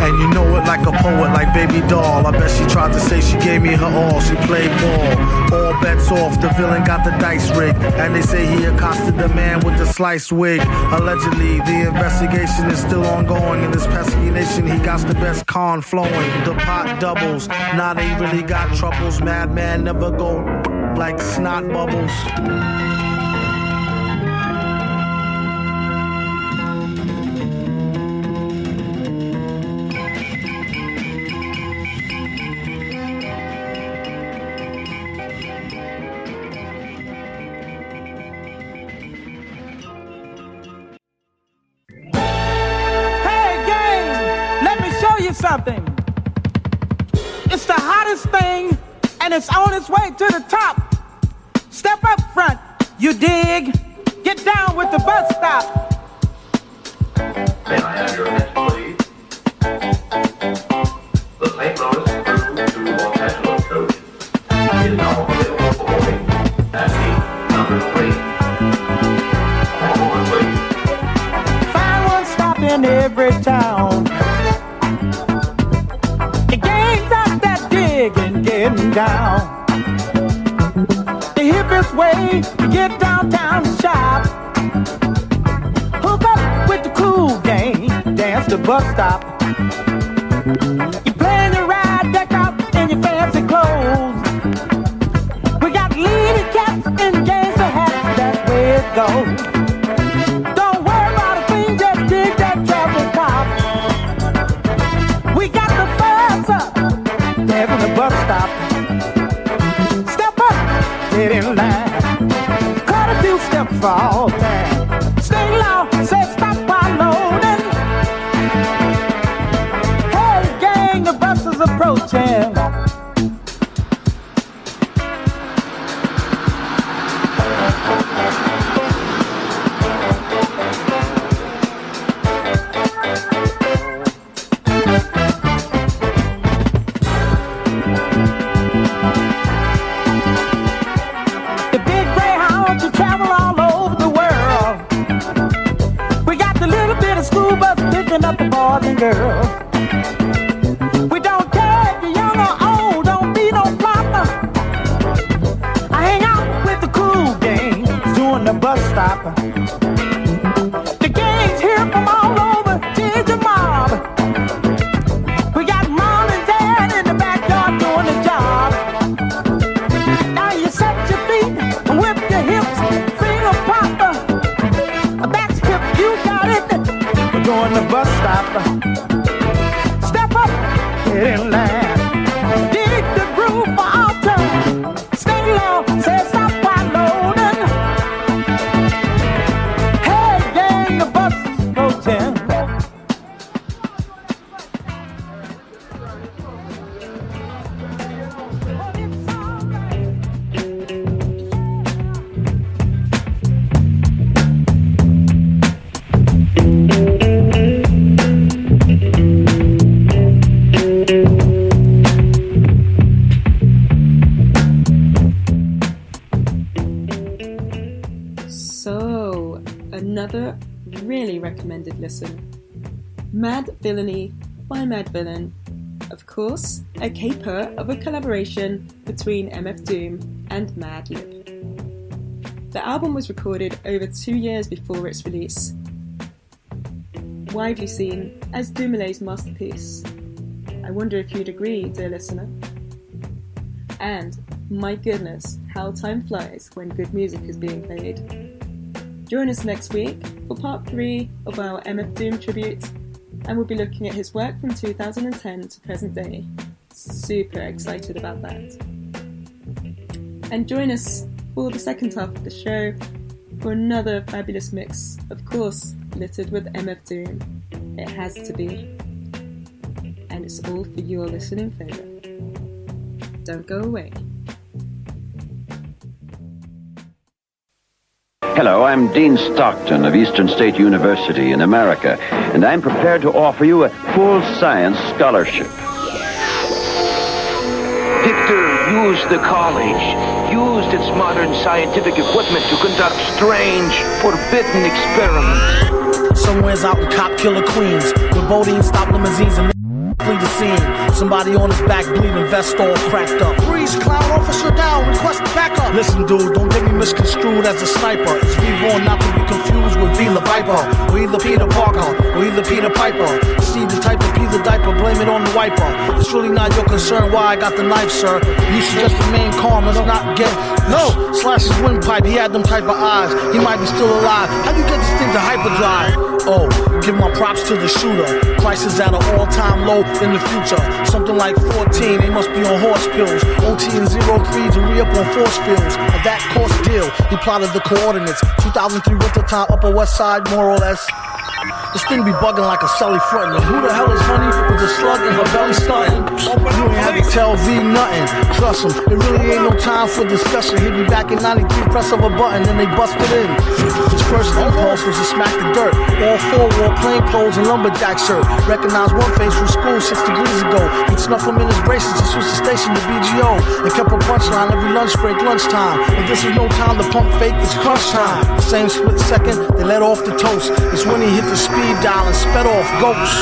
And you know it like a poet like Baby Doll. I bet she tried to say she gave me her all. She played ball. All bets off. The villain got the dice rigged. And they say he accosted the man with the sliced wig. Allegedly, the investigation is still ongoing. In this pesky nation, he got the best con flowing. The pot doubles. Now they really got troubles. Madman never go like snot bubbles. Something. It's the hottest thing, and it's on its way to the top. Step up front, you dig? Get down with the bus stop. May I have your attention, please? The St. Louis through to Los Angeles coach is now available for boarding at gate number 3. All over, please. Find one stop in every town. And getting down the hippest way to get downtown to shop. Hook up with the cool gang, dance the bus stop. You plan to ride, deck out in your fancy clothes. We got lady cats and gangster hats, that's where it goes. Don't worry about a thing, just dig that traffic cop. We got the fuzz up from the bus stop. Step up, get in line. Cut a few steps for all time. Stay low, say stop while loading. Hey gang, the bus is approaching. Girl, we don't care if you're young or old, don't be no flopper. I hang out with the cool gang, doing the bus stop. The gang's here from all over, she's the mob. We got mom and dad in the backyard doing the job. Now you set your feet, whip your hips, finger popper. That's hip, you got it. We're doing the bus stop. Get in line, dig the groove for all time. Stay low, say stop while loading. Hey gang, the bus is floating. Another really recommended listen. Mad Villainy by Mad Villain. Of course, a caper of a collaboration between MF Doom and Madlib. The album was recorded over 2 years before its release. Widely seen as Dumoulin masterpiece. I wonder if you'd agree, dear listener. And my goodness, how time flies when good music is being played. Join us next week for part 3 of our MF Doom tribute, and we'll be looking at his work from 2010 to present day. Super excited about that. And join us for the second half of the show for another fabulous mix, of course, littered with MF Doom. It has to be. And it's all for your listening pleasure. Don't go away. Hello, I'm Dean Stockton of Eastern State University in America, and I'm prepared to offer you a full science scholarship. Victor used the college, used its modern scientific equipment to conduct strange, forbidden experiments. Somewhere's out in cop killer Queens, where Bodine stop limousines and flee the scene. Somebody on his back bleeding, vest all cracked up. Freeze, clown officer down, request backup. Listen, dude, don't get me misconstrued as a sniper. It's V-Born, not to be confused with V the Viper, or either Peter Parker, or either Peter Piper. See the type of pee the diaper, blame it on the wiper. It's really not your concern why I got the knife, sir. You should just remain calm, let's not get... No! Slash his windpipe, he had them type of eyes. He might be still alive. How do you get this thing to hyperdrive? Oh, give my props to the shooter. Prices at an all-time low in the future. Something like 14, they must be on horse pills. OT and 03 to re-up on force fields. At that cost deal, he plotted the coordinates. 2003 wintertime, Upper West Side, more or less. This thing be bugging like a celly frontin'. Who the hell is honey with a slug in her belly stuntin'? You ain't have to tell V nothing. Trust him, it really ain't no time for discussion. He'll be back in 93, press of a button, and they busted in. His first impulse was to smack the dirt. All four wore plain clothes and lumberjack shirt. Recognized one face from school 6 degrees ago. He'd snuff him in his braces to switch the station to BGO. And kept a punchline every lunch break, lunchtime. But this is no time to pump fake, it's crunch time. The same split second, they let off the toast. It's when he hit the speed dial and sped off ghosts.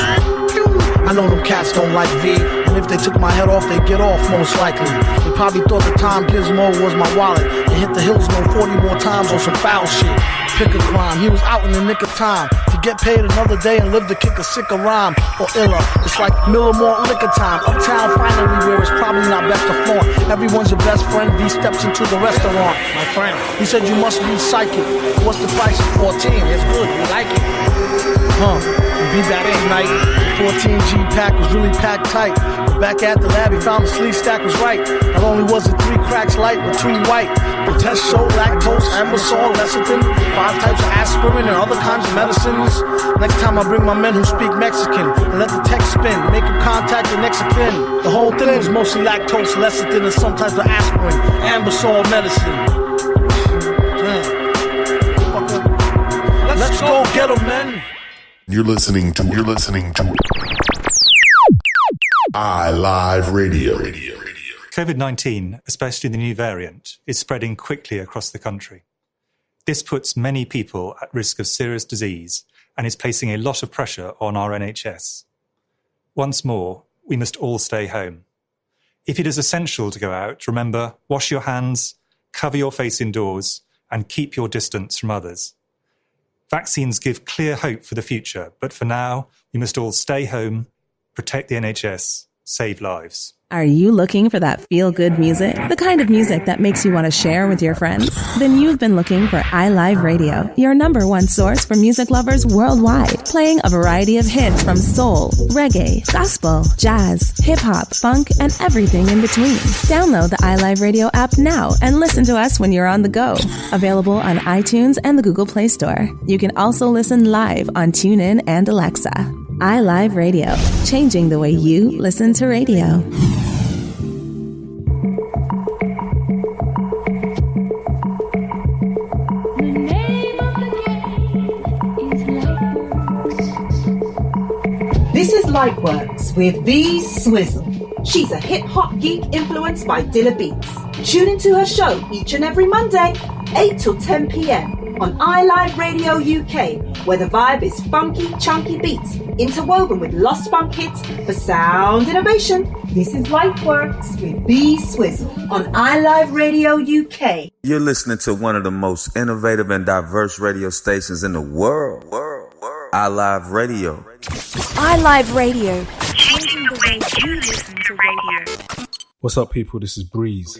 I know them cats don't like V, and if they took my head off, they'd get off most likely. They probably thought the time Gizmo was my wallet and hit the hills no 40 more times on some foul shit. Pick a crime, he was out in the nick of time to get paid another day and live to kick a sicker rhyme or iller. It's like Millimore liquor time, uptown finally where it's probably not best to flaunt. Everyone's your best friend, V steps into the restaurant. My friend, he said you must be psychic. What's the price? 14, it's good, we like it. Be back tonight. The 14G pack was really packed tight. Back at the lab, he found the sleeve stack was right. Not only was it 3 cracks light, but 2 white. The test showed lactose, ambisol, lecithin, 5 types of aspirin, and other kinds of medicines. Next time I bring my men who speak Mexican and let the text spin, make them contact the next of kin. The whole thing was mostly lactose, lecithin, and some types of aspirin, ambisol medicine. Damn. Let's go get 'em, men. You're listening to iLive Radio. COVID-19, especially the new variant, is spreading quickly across the country. This puts many people at risk of serious disease and is placing a lot of pressure on our NHS. Once more, we must all stay home. If it is essential to go out, remember, wash your hands, cover your face indoors, and keep your distance from others. Vaccines give clear hope for the future, but for now, we must all stay home, protect the NHS, save lives. Are you looking for that feel-good music? The kind of music that makes you want to share with your friends? Then you've been looking for iLive Radio, your #1 source for music lovers worldwide, playing a variety of hits from soul, reggae, gospel, jazz, hip-hop, funk, and everything in between. Download the iLive Radio app now and listen to us when you're on the go. Available on iTunes and the Google Play Store. You can also listen live on TuneIn and Alexa. iLive Radio, changing the way you listen to radio. This is Lightworks with Vee Swizzle. She's a hip-hop geek influenced by Dilla Beats. Tune into her show each and every Monday, 8 till 10 p.m. on iLive Radio UK, where the vibe is funky, chunky beats interwoven with lost funk hits for sound innovation. This is Lightworks with Vee Swizzle on iLive Radio UK. You're listening to one of the most innovative and diverse radio stations in the world. iLive Radio. iLive Radio. Changing the way you listen to radio. What's up, people? This is Breeze.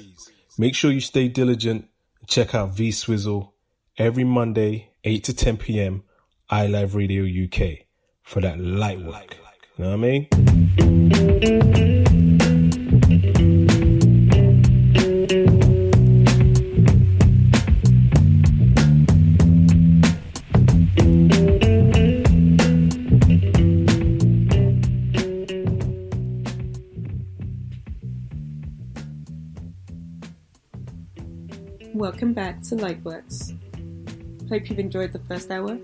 Make sure you stay diligent and check out Vee Swizzle every Monday, 8 to 10 p.m. iLive Radio UK for that light work. You know what I mean? Welcome back to Lightworks. Hope you've enjoyed the first hour.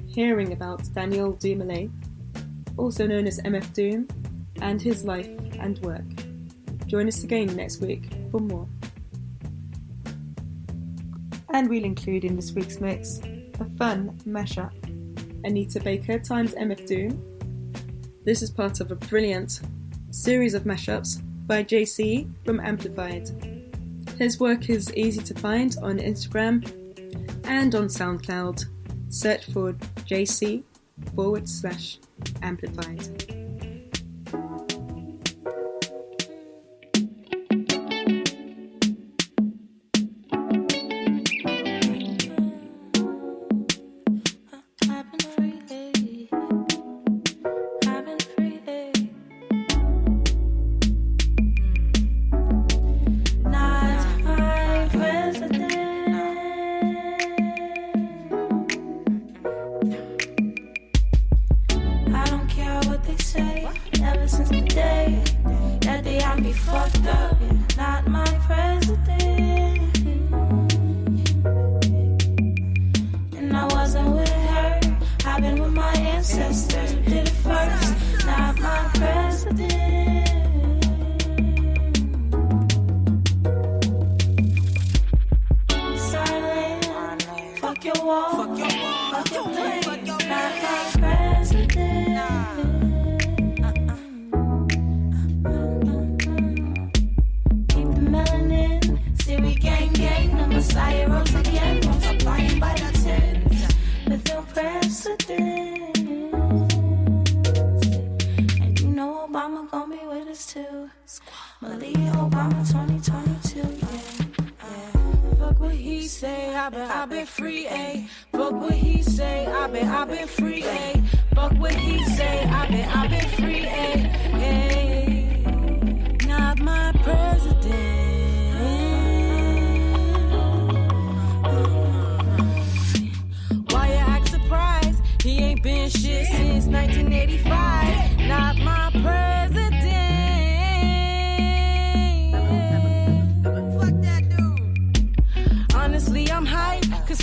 Hearing about Daniel Dumoulin, also known as MF Doom, and his life and work. Join us again next week for more. And we'll include in this week's mix a fun mashup. Anita Baker times MF Doom, This is part of a brilliant series of mashups by JC from Amplified. His work is easy to find on Instagram and on SoundCloud. Search for JC/Amplified.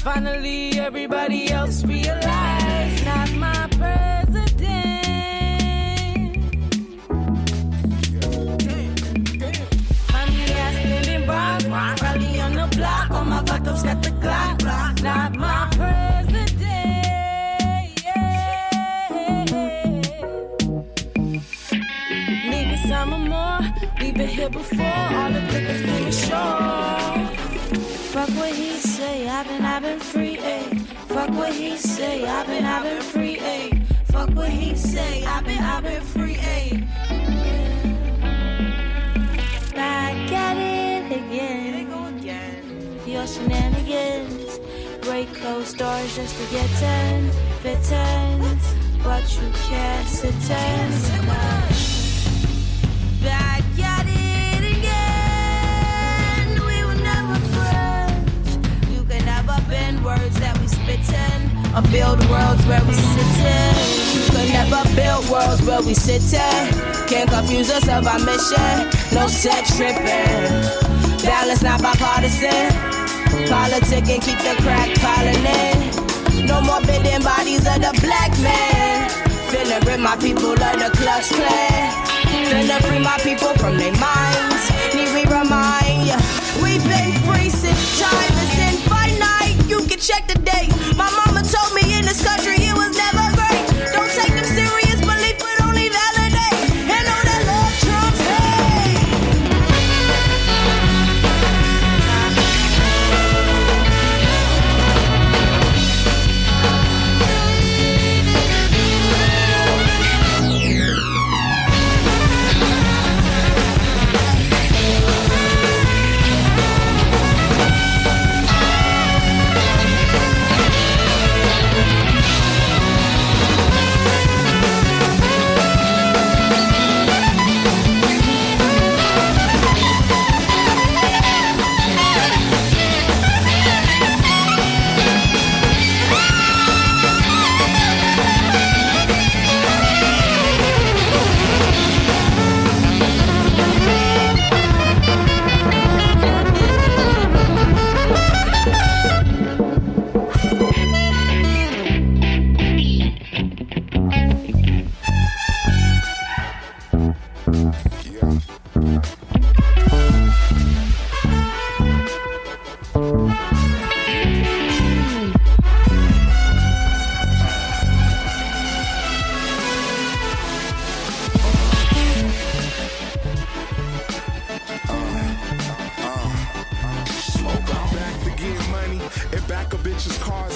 Finally, everybody else realized, not my president. Finally, I still in rock, rally on the block. All my backups got the Glock, not my president. Maybe some or more, we've been here before. All the pickers been ashore. Fuck what he say, I've been free, ayy. Fuck what he say, I've been free, ayy. Fuck what he say, I've been free, ayy. Back at it again. Your shenanigans. Break closed doors just to get 10 fittings. But you can't sit 10. Back at it. Bend words that we spittin', or build worlds where we sittin'. Could never build worlds where we sittin'. Can't confuse us of our mission. No set trippin'. Balance not bipartisan. Politic and keep the crack piling in. No more bidding bodies of the black man. Finna rid my people of the Klux Klan. Finna free my people from their minds. Need we remind ya, we've been free since time is infinite. You can check the date. My mama told me in this country it was never great. Don't take them serious, belief would only validate. And know that love trumps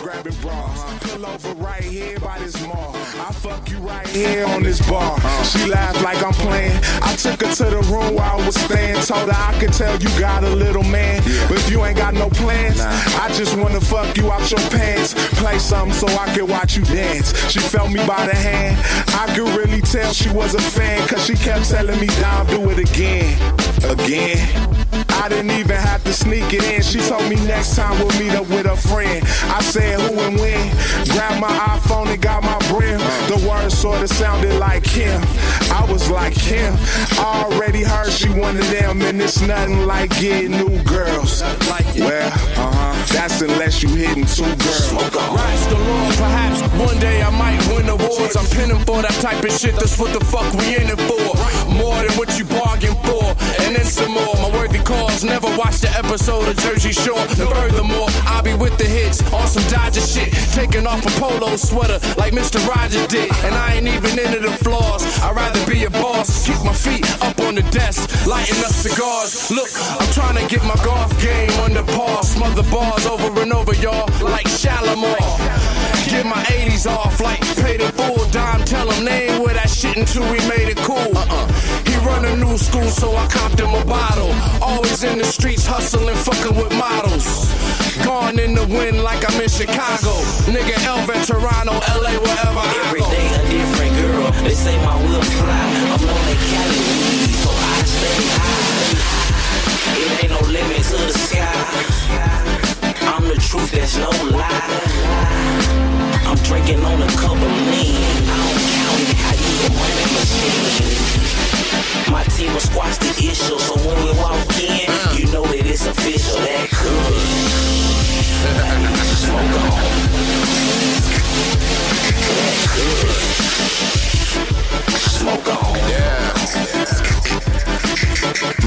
grabbing bras. Pull over right here by this mall. I fuck you right here on this bar. She laughed like I'm playing. I took her to the room where I was staying. Told her I could tell you got a little man, but if you ain't got no plans, I just wanna fuck you out your pants. Play something so I could watch you dance. She felt me by the hand. I could really tell she was a fan, cause she kept telling me down, do it again. I didn't even have to sneak it in. She told me next time we'll meet up with a friend. I said who and when. Grabbed my iPhone and got my brim. The words sorta sounded like him. I was like him. I already heard she one of them, and it's nothing like getting new girls. Well, that's unless you hitting two girls. Rise the Lord, perhaps one day I might win awards. I'm pinning for that type of shit, that's what the fuck we in it for. More than what you bargained for, and then some more. My worthy cause, never watched the episode of Jersey Shore. And furthermore, I'll be with the hits on some Dodger shit, taking off a polo sweater like Mr. Rogers did. And I ain't even into the flaws, I'd rather be a boss. Keep my feet up on the desk, lighting up cigars. Look, I'm trying to get my golf game under par. Smother bars over and over, y'all, like Shalimar. Get my 80s off like pay the full dime. Tell him they ain't wear that shit until we made it cool. He run a new school, so I copped him a bottle. Always in the streets hustling, fucking with models. Gone in the wind like I'm in Chicago. Nigga, Elvin, Toronto, LA, wherever I go. Every day a different girl. They say my will fly. I'm on that Cali weed, so I stay high. It ain't no limit to the sky. I'm the truth, there's no lie. I'm drinking on a cup of lean. I don't count it, I use a money machine. My team will squash the issue, so when we walk in, you know that it's official. That could smoke on. That could smoke on. Yeah.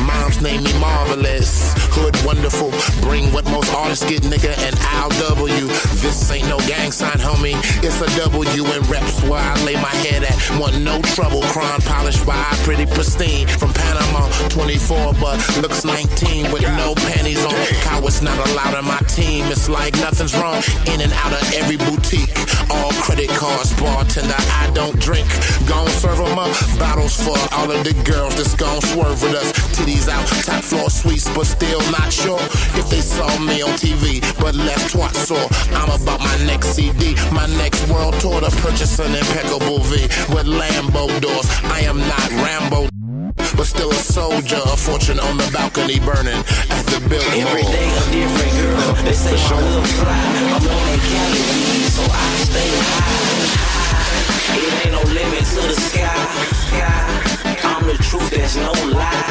Moms name me marvelous, hood wonderful. Bring what most artists get, nigga, and I'll W. This ain't no gang sign, homie. It's a W in reps where I lay my head at. Want no trouble, crown polished by pretty pristine. From Panama, 24 but looks 19 with no panties on. Cowards not allowed on my team. It's like nothing's wrong. In and out of every boutique. All credit cards, bartender, I don't drink. Gon' serve them up. Bottles for all of the girls that's gon' swerve with us. Titties out, top floor suites, but still not sure if they saw me on TV, but left twat sore. I'm about my next CD, my next world tour to purchase an impeccable V with Lambo doors. I am not Rambo, but still a soldier, a fortune on the balcony burning at the building. Every day a different girl. They say my will fly. I'm on that Cali weed, so I stay high. It ain't no limit to the sky. I'm the truth, there's no lie.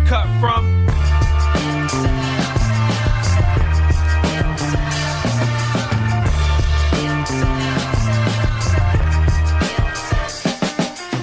cut from.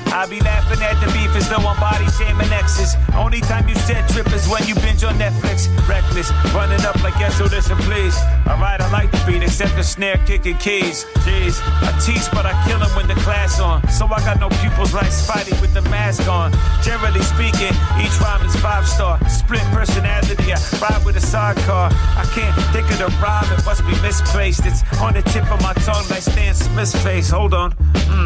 I be laughing at the beef as though I'm body shaming exes. Only time you said trip is when you binge on Netflix. Reckless, running up like yes, so listen please. Alright, I like the beat, except the snare kicking keys. Jeez, I teach but I kill him when the class on. So I got no pupils like Spidey with the mask on. Generally speaking, each rhyme is 5-star. Split personality, I ride with a sidecar. I can't think of the rhyme, it must be misplaced. It's on the tip of my tongue like Stan Smith's face. Hold on,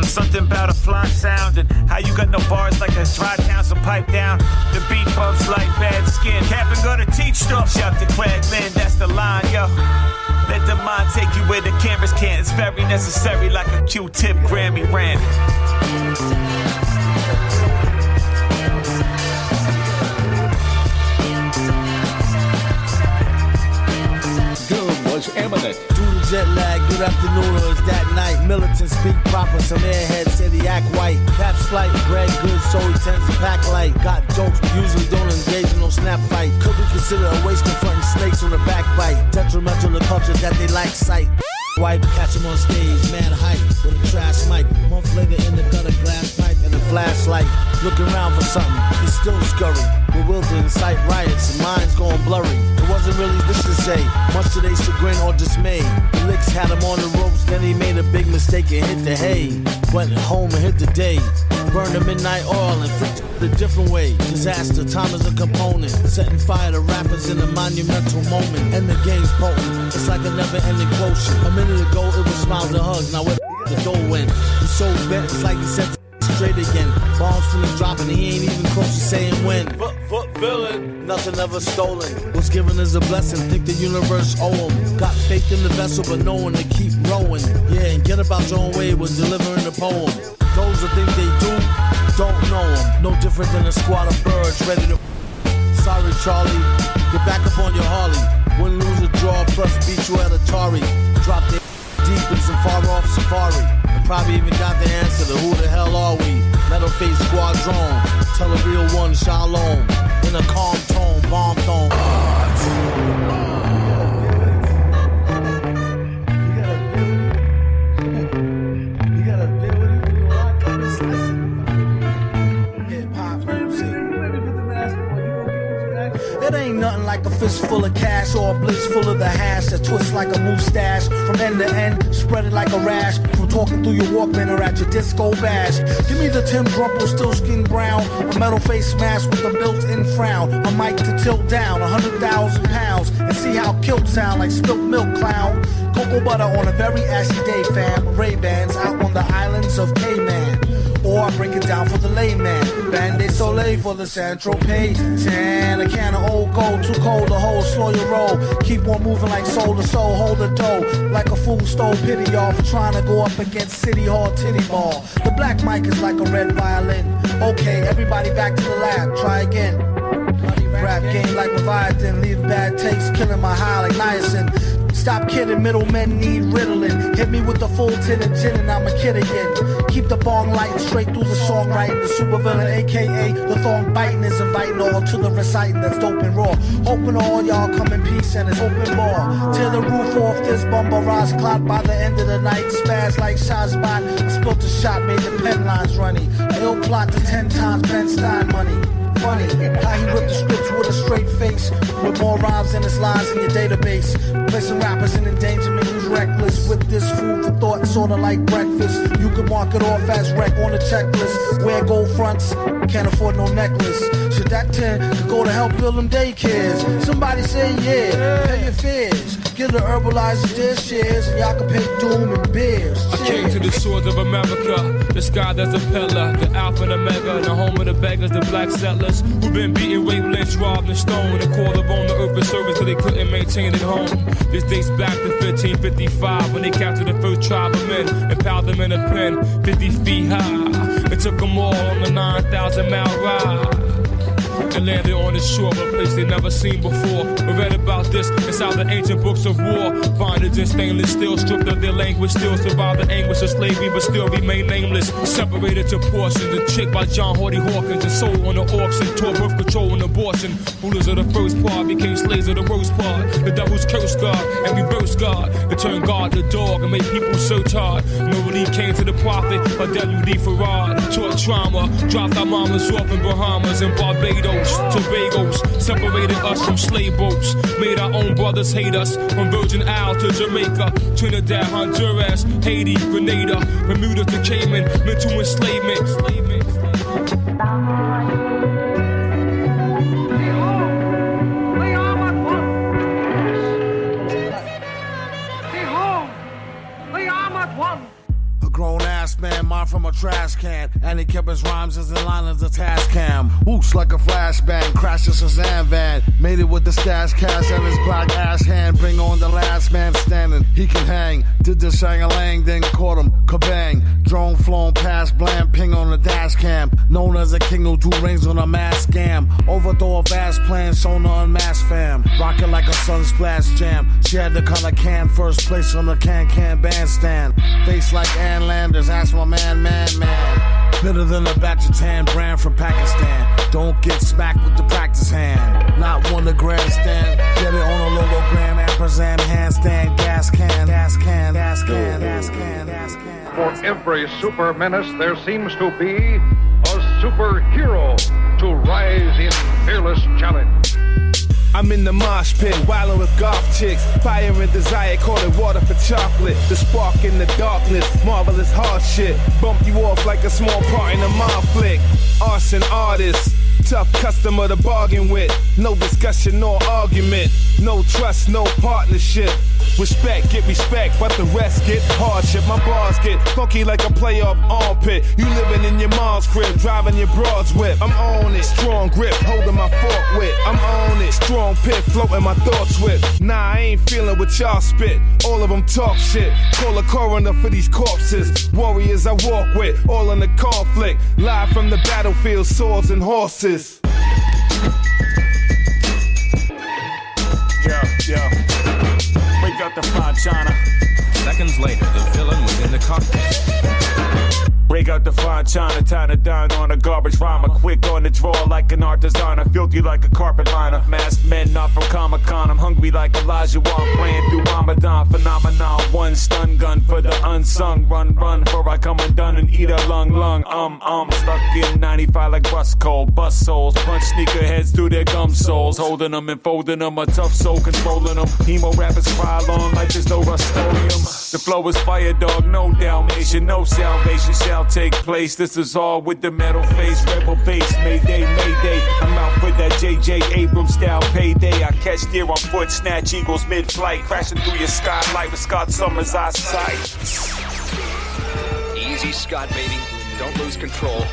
something about a flying sound and how you got no bars like a dry town, so pipe down. The beat bumps like bad skin. Cap and gonna teach stuff. Shout to Cragman, that's the line, yo. Let the mind take you where the cameras can't. It's very necessary like a Q-tip Grammy rant. Eminent. Through the jet lag, good afternoon or is that night? Militants speak proper, some airheads say they act white. Caps flight, bread good, so he tends to pack light. Got jokes, but usually don't engage in no snap fight. Could be considered a waste confronting snakes on the backbite. Detrimental to culture that they like sight. Wipe, catch him on stage, mad hype, with a trash mic. Month later in the gutter, glass pipe and a flashlight. Looking around for something, he's still scurry. Bewildered, incite riots, and minds going blurry. It wasn't really this to say, much to their chagrin or dismay. The licks had him on the ropes, then he made a big mistake and hit the hay. Went home and hit the day. Burned the midnight oil and flipped it a different way. Disaster, time is a component. Setting fire to rappers in a monumental moment. And the game's potent, it's like a never-ending quotient. A minute ago, it was smiles and hugs, now where the door went. He's so bent, it's like he said straight again. Bombs finna drop and he ain't even close to saying when. Villain, nothing ever stolen. What's given is a blessing, think the universe owe him. Got faith in the vessel but no one to keep rowing. Yeah, and get about your own way with delivering the poem. Those that think they do, don't know them. No different than a squad of birds ready to... Sorry Charlie, get back up on your Harley. Win, lose or draw, plus beat you at Atari. Drop their deep in some far off safari. And probably even got the answer to who the hell are we? Metal face squadron, tell a real one shalom. In a calm tone, bomb tone. It ain't nothing like a fistful of cash or a blissful of the hash that twists like a mustache from end to end, spread it like a rash from talking through your Walkman or at your disco bash. Give me the Tim Rumple, still skin brown, a metal face mask with a built-in frown, a mic to tilt down 100,000 pounds and see how kilt sound like spilt milk clown. Cocoa butter on a very ashy day, fam. Ray-Bans out on the islands of Cayman. Or I break it down for the layman. Band-Aid Soleil for the Saint-Tropez. Tan, a can of old gold, too cold to hold, slow your roll. Keep on moving like soul to soul, hold the dough. Like a fool stole pity y'all for trying to go up against City Hall titty ball. The black mic is like a red violin. Okay, everybody back to the lab, try again. Rap game like Leviathan, leave bad taste, killing my high like niacin. Stop kidding, middlemen need Ritalin. Hit me with the full tin of gin and I'm a kid again. Keep the bong lighting straight through the songwriting. The supervillain, aka the thong biting, is inviting all to the reciting that's dope and raw. Hoping all y'all come in peace and it's open bar. Tear the roof off this bumble rise clock by the end of the night. Spaz like Shazbot. I spilt a shot, made the pen lines runny. Ill plot to 10 times Ben Stein money. Funny how he ripped the scripts with a straight face, with more rhymes than his lines in your database. Placing rappers in endangerment who's reckless. With this food for thought, sorta like breakfast. You can mark it off as wreck on the checklist. Wear gold fronts, can't afford no necklace. Should that 10 go to help build them daycares? Somebody say yeah, pay your fears. Get the herbalizers their shares, and y'all can pay doom and beers. I came to the shores of America, the sky that's a pillar, the alpha and omega, the home of the beggars, the black settlers who've been beaten, raped, lynched, robbed, and stoned, and called upon the earth for service because they couldn't maintain it home. This dates back to 1555 when they captured the first tribe of men and piled them in a pen 50 feet high. It took them all on the 9,000-mile ride. and landed on the shore, a place they never seen before. We read about this inside the ancient books of war. Bondage in stainless steel, stripped of their language, still survive the anguish of slavery, but still remain nameless. Separated to portions, a trick by John Hardy Hawkins, and sold on the auction, taught birth control and abortion. Rulers of the first part became slaves of the worst part. The devil's cursed God and reversed God. They turned God to dog and made people search hard. No relief came to the prophet or WD Farad. Taught trauma, dropped our mamas off in Bahamas and Barbados, Tobagos. Separated us from slave boats. Made our own brothers hate us. From Virgin Isle to Jamaica, Trinidad, Honduras, Haiti, Grenada, Bermuda to Cayman, mental enslavement. Man, mine from a trash can, and he kept his rhymes as in line as a task cam. Whoops like a flashbang, crashes a Shazam van. Made it with the stash cash and his black ass hand. Bring on the last man standing, he can hang. Did the shang-a-lang, then caught him, kabang. Drone flown past, blam, ping on the dash cam. Known as a king who do rings on a mass scam. Overthrow a vast plan, shown to unmasked fam. Rockin' like a sun splash jam. She had the color can, first place on the can bandstand. Face like Ann Landers, ass my man. Better than a batch of tan brand from Pakistan. Don't get smacked with the practice hand. Not one to grandstand. Get it on a logogram, ampersand, handstand, gas can. For every super menace, there seems to be a superhero to rise in fearless challenge. I'm in the mosh pit, wildin' with golf chicks. Fire and desire, call it water for chocolate. The spark in the darkness, marvelous hard shit. Bump you off like a small part in a mob flick. Arson artist, tough customer to bargain with. No discussion nor argument. No trust, no partnership. Respect, get respect, but the rest get hardship. My bars get funky like a playoff armpit. You living in your mom's crib, driving your broad's whip. I'm on it, strong grip, holding my fork with. I'm on it, strong pit, floating my thoughts with. Nah, I ain't feeling what y'all spit. All of them talk shit. Call a coroner for these corpses. Warriors I walk with, all in the conflict. Live from the battlefield, swords and horses. Yeah. Break out the fine china. Seconds later, the villain was in the cockpit. Break out the fine china, time to dine on a garbage rhymer. Quick on the draw like an art designer. Filthy like a carpet liner. Masked men not from Comic-Con. I'm hungry like Elijah while I'm praying through Ramadan. Phenomenon, one stun gun for the unsung. Run, before I come undone and eat a lung. Stuck in 95 like rust cold. Bust souls, punch sneaker heads through their gum soles. Holding them and folding them, a tough soul controlling them. Emo rappers cry along like there's no rust-oleum. The flow is fire, dog, no Dalmatian, no salvation shall take place. This is all with the metal face, rebel base. Mayday, I'm out for that J.J. Abrams style payday. I catch deer on foot, snatch eagles mid-flight, crashing through your skylight with Scott Summers' eyesight. Easy, Scott, baby. Don't lose control.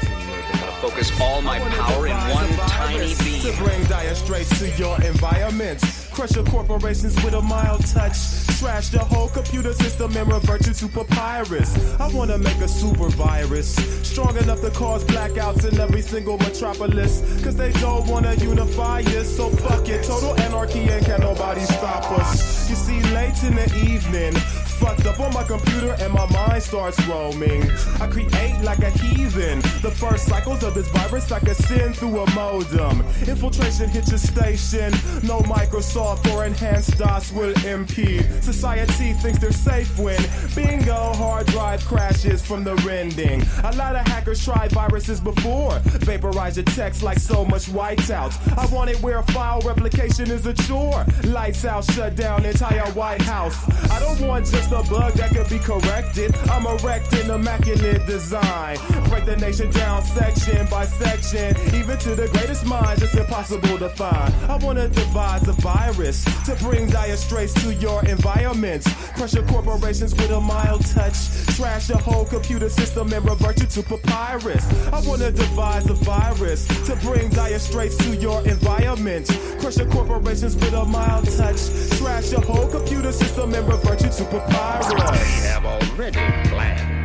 Gotta focus all my power in one tiny beam. To bring dire straits to your environments. Crush your corporations with a mild touch. Trash the whole computer system and revert you to papyrus. I wanna make a super virus, strong enough to cause blackouts in every single metropolis. Cause they don't wanna unify us, so fuck it. Total anarchy and can nobody stop us. You see, late in the evening, fucked up on my computer and my mind starts roaming. I create like a heathen. The first cycles of this virus I can send through a modem. Infiltration hit your station. No Microsoft or enhanced DOS will impede. Society thinks they're safe when bingo, hard drive crashes from the rending. A lot of hackers tried viruses before. Vaporize your text like so much whiteouts. I want it where file replication is a chore. Lights out, shut down entire White House. I don't want just a bug that could be corrected. I'm erecting immaculate design. Break the nation down section by section. Even to the greatest minds, it's impossible to find. I wanna devise a virus to bring dire straits to your environment. Crush your corporations with a mild touch. Trash your whole computer system and revert you to papyrus. I wanna devise a virus to bring dire straits to your environment. Crush your corporations with a mild touch. Trash your whole computer system and revert you to papyrus. I have already planned.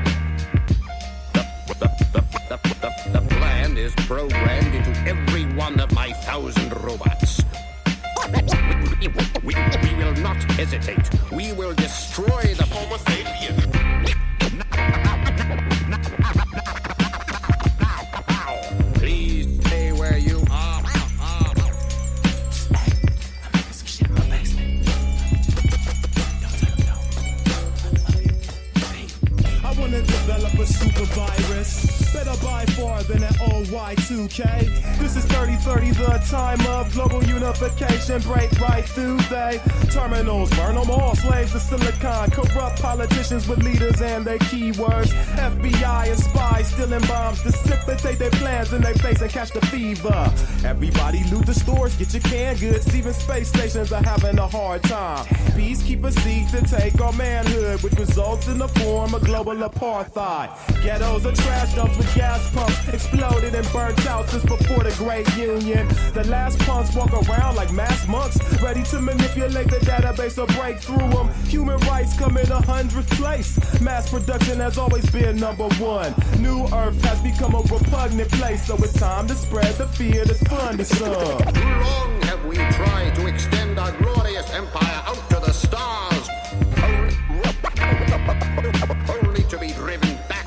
The plan is programmed into every one of my 1,000 robots. We will not hesitate. We will destroy the Homo sapien. Please stay where you are. I wanna develop a super virus, better by far than an old Y2K. This is 3030, the time of global unification. Break right through they terminals, burn them all, slaves to silicon. Corrupt politicians with leaders and their keywords. FBI and spies stealing bombs, dissipate their plans in their face and catch the fever. Everybody loot the stores, get your canned goods. Even space stations are having a hard time. Peacekeepers seek to take our manhood, which results in the form of global apartheid. Ghettos are trash dumps with gas pumps, exploded and burnt out since before the Great Union. The last punks walk around like mass monks, ready to manipulate the database or break through them. Human rights come in 100th place. Mass production has always been number one. New Earth has become a repugnant place, so it's time to spread the fear that's fun to some. Too long have we tried to extend our glorious empire out to the stars, only to be driven back.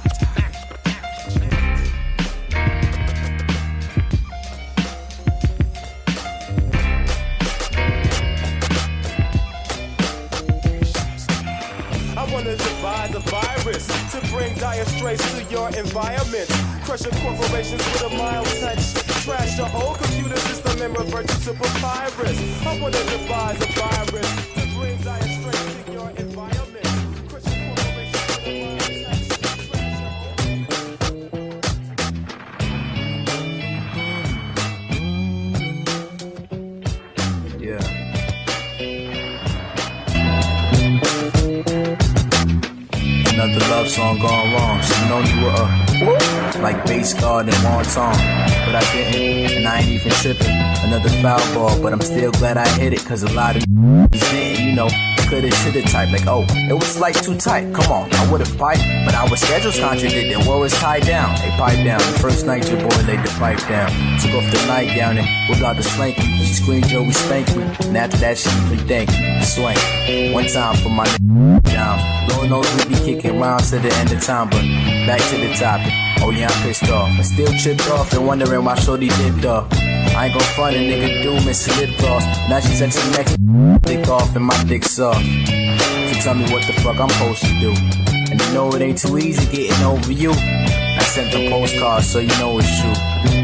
I wanna devise a virus to bring dire straits to your environment. Crush your corporations with a mild touch. Trash your whole computer system and revert you to papyrus. I wanna devise a virus to bring dire straits to your environment. Crush your corporations with a mild touch. Yeah. Another love song gone wrong. Should've known you were like bass guard and wonton, but I didn't, and I ain't even tripping. Another foul ball, but I'm still glad I hit it, cause a lot of didn't, you know. Coulda, shoulda type, like, oh, it was like too tight. Come on, I would've piped, but our schedules contradicted. What was tied down? They piped down. The first night your boy laid the pipe down. Took off the nightgown and pulled out the slanky. She screamed, Joey, spank me. And after that, she even thank me. Swank. One time for my down. Lord knows we be kicking rhymes to the end of time, but back to the topic. Oh yeah, I'm pissed off. I still tripped off and wondering why shorty dipped off. I ain't gon' front a nigga do miss a lip gloss. Now she texting next dick off and my dick soft. So tell me what the fuck I'm supposed to do. And you know it ain't too easy getting over you. I sent them postcards so you know it's true.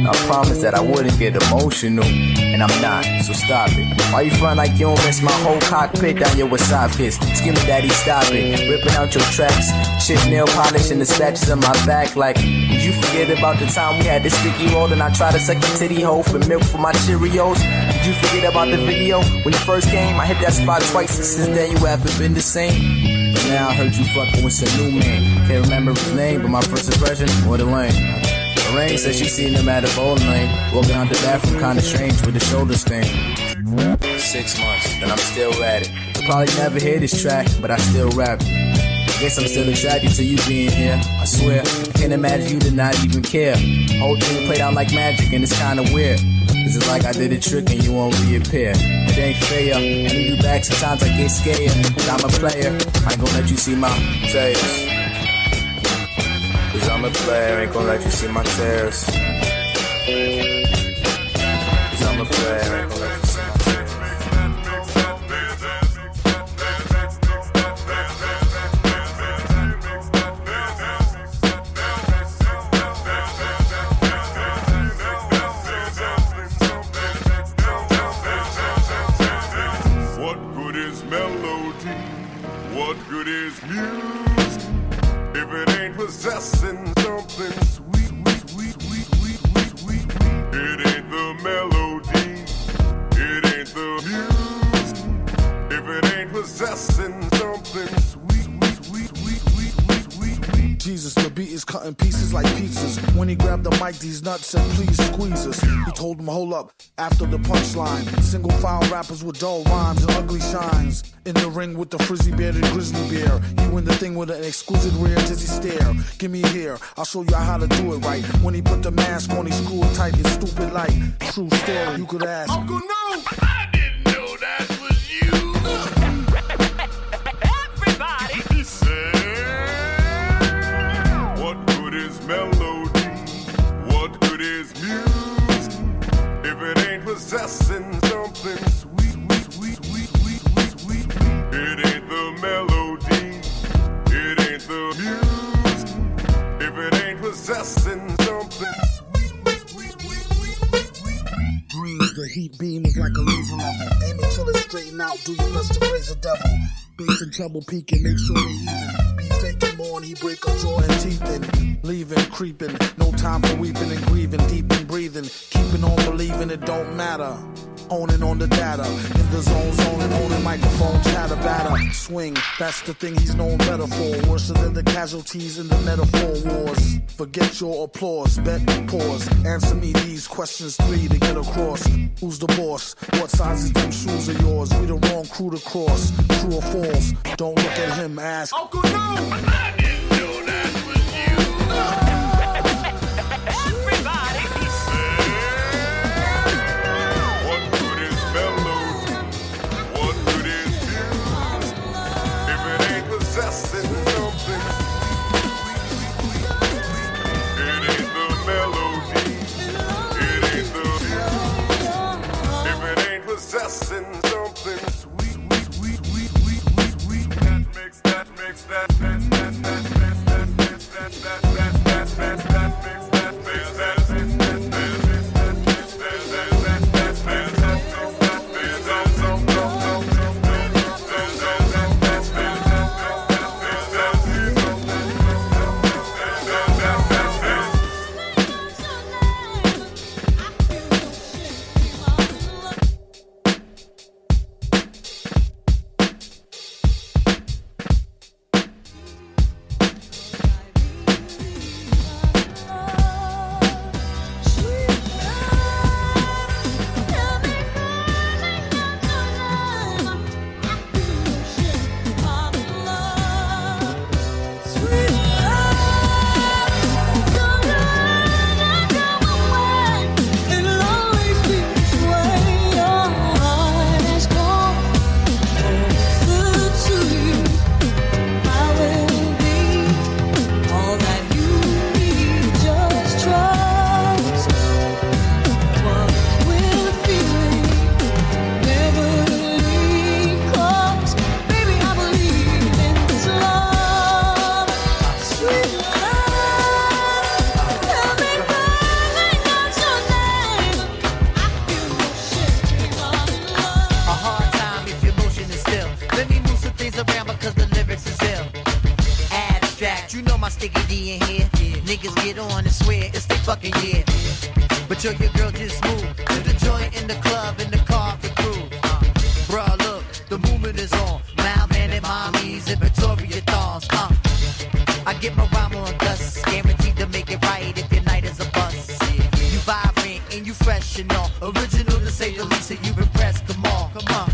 I promised that I wouldn't get emotional, and I'm not, so stop it. Why you front like you don't miss my whole cockpit down your wasabi kiss? Screaming daddy, stop it. Ripping out your tracks, chip nail polish and the scratches on my back. Like, did you forget about the time we had the sticky roll and I tried to suck your titty hole for milk for my Cheerios? Did you forget about the video when you first came? I hit that spot twice and since then you haven't been the same. But now I heard you fucking with some new man. Can't remember his name, but my first impression, what a lame. Lorraine said she seen him at a bowling lane, walking out the bathroom kinda strange with the shoulder stain. 6 months, and I'm still at it. You'll probably never hear this track, but I still rap it. Guess I'm still attracted to you being here. I swear, I can't imagine you did not even care. Whole thing played out like magic, and it's kinda weird. This is like I did a trick and you won't reappear. It ain't fair. I need you back, sometimes I get scared. But I'm a player, I ain't gonna let you see my tears. Cause I'm a player, ain't gonna let you see my tears. Cause I'm a player, ain't gonna let you see my tears. What good is melody? What good is music? If it ain't possessing something sweet, it ain't the melody, it ain't the music. If it ain't possessing something sweet, Jesus, the beat is is cutting pieces like pizzas. When he grabbed the mic, these nuts said, please squeeze us. He told him, hold up, after the punchline. Single file rappers with dull rhymes and ugly shines. In the ring with the frizzy bearded grizzly bear. You win the thing with an exquisite rear dizzy stare. Give me here, I'll show you how to do it right. When he put the mask on, he screwed it tight and stupid like. True story, you could ask. Uncle, no! I didn't know that was you! Everybody! He said, what good is melody? What good is music? If it ain't possessing something sweet, sweet, sweet, sweet, sweet, sweet, sweet. It ain't the melody. It ain't the music. If it ain't possessing something Breeze, the heat beam is like a laser level. Aim it till it's straighten out, do your best to praise the devil. Bass in trouble peaking, make sure they even. Be faking more and he break a jaw and teeth in. Leaving, creeping, no time for weeping and grieving. Deep in breathing, keeping on believing it don't matter. Owning on the data, in the zone, zoning, owning microphone, chatter, batter, swing. That's the thing he's known better for. Worse than the casualties in the metaphor wars. Forget your applause, bet, pause. Answer me these questions 3 to get across. Who's the boss? What size is them shoes of yours? We the wrong crew to cross. True or false? Don't look at him, ask. Uncle, no! I didn't know that was you! Everybody! He said, what good is melody? What good is music? If it ain't possessing something, it ain't the melody. It ain't the music. If it ain't possessing something sweet, sweet, sweet, sweet, sweet, sweet, sweet. That makes that makes that makes that that makes that makes that that that that makes that makes that makes that But yo, your girl just moved to the joint in the club, in the car for crew. Bruh, look, the movement is on. Mailman and mommies and Victoria thongs. I get my rhyme on dust, guaranteed to make it right if your night is a bust. You vibrant and you fresh and all. Original to say the least, and you impressed. Come on, come on.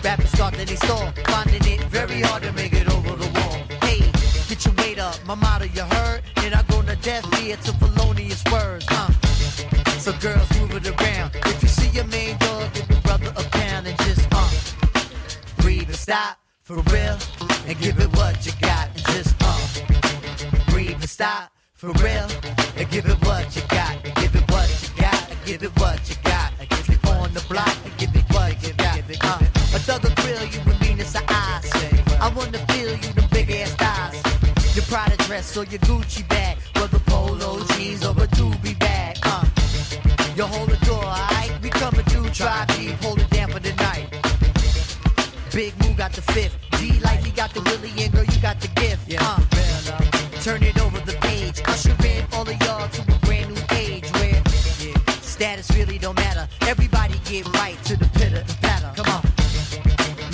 Rappers start in they store, finding it very hard to make it over the wall. Hey, get your weight up, my motto you heard. And I go to death ear to felonious words, So girls move it around. If you see your main dog, give your brother a pound and just breathe and stop for real and give it what you got and just breathe and stop for real and give it what you got and give it what you got and give it what you got and give it on the block and give it what you got. A thug will grill you with meanness of eyes. I wanna feel you them big ass thighs. Your Prada dress or your Gucci bag, whether polo jeans or a doobie bag. You hold the door, alright? We coming through, try deep, hold it down for the night. Big Moo got the fifth, D-Life, he got the Willie, and girl, you got the gift. Turn it over the page, usher in all of y'all to a brand new age where status really don't matter. Everybody get right to the pitter and patter. Come on,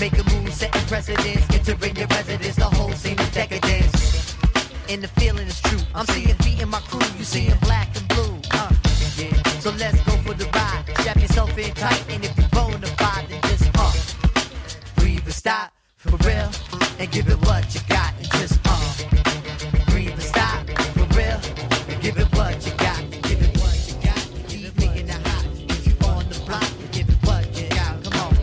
make a move, setting precedence, entering your residence, the whole scene is decadence. And the feeling is true. it what you got and just breathe and stop for real. And give it what you got. Give it what you got. Keep making it hot. If you on the block, give it what you got. Come on.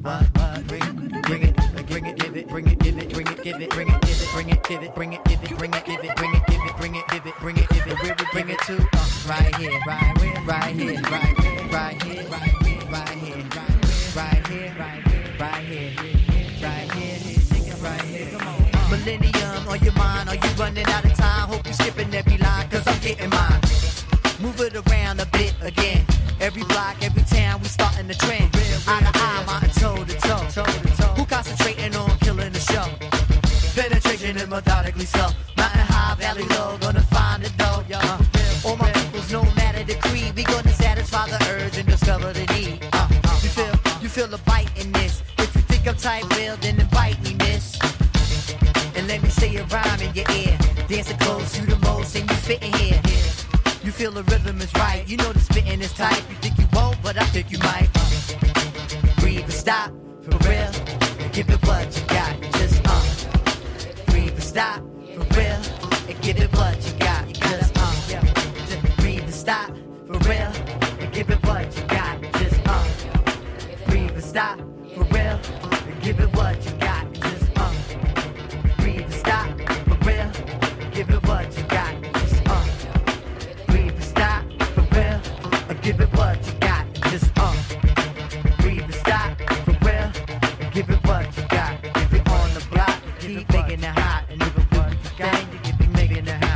What? Bring it. Bring it. Give it. Bring it. Give it. Bring it. Give it. Bring it. Give it. Bring it. Give it. Bring it. Give it. Bring it. Give it. Bring it. Give it. Bring it. Give it. Bring it. Give it. Where we bring it to? Right here. Right here. Right here. Right here. Right here. Right here. Right here. Right here. Right here. Right here. Right here. Right here. Come on. Millennium on your mind. Are you running out of time? Hope you skipping every line, cause I'm getting mine. Move it around a bit again. Every block, every town, we starting the trend. Eye to eye, mountain toe to toe. Who concentrating on killing the show? Penetration and methodically so. Mountain high, valley low, gonna find it though. All my peoples, no matter the creed, we gonna satisfy the urge and discover the need. You feel the bite in this. If you think I'm tight, well, then invite me, miss. And let me say a rhyme in your ear. Dancing close, you the most, and you fitting here. You feel the rhythm is right. You know the spitting is tight. You think you won't, but I think you might. Breathe and stop, for real. And give it what you got. Just breathe and stop, for real. And give it what you got. Just breathe and stop, for real. And give it what you got. Just breathe and stop, for real. And give it what you got. Just breathe and stop, for real. And give it what you got. Just breathe and stop, for real. And give it what you got. Just breathe and stop, for real. And give it what you got. If you're on the block, keep making it hot. And if it what you got, you keep making it hot.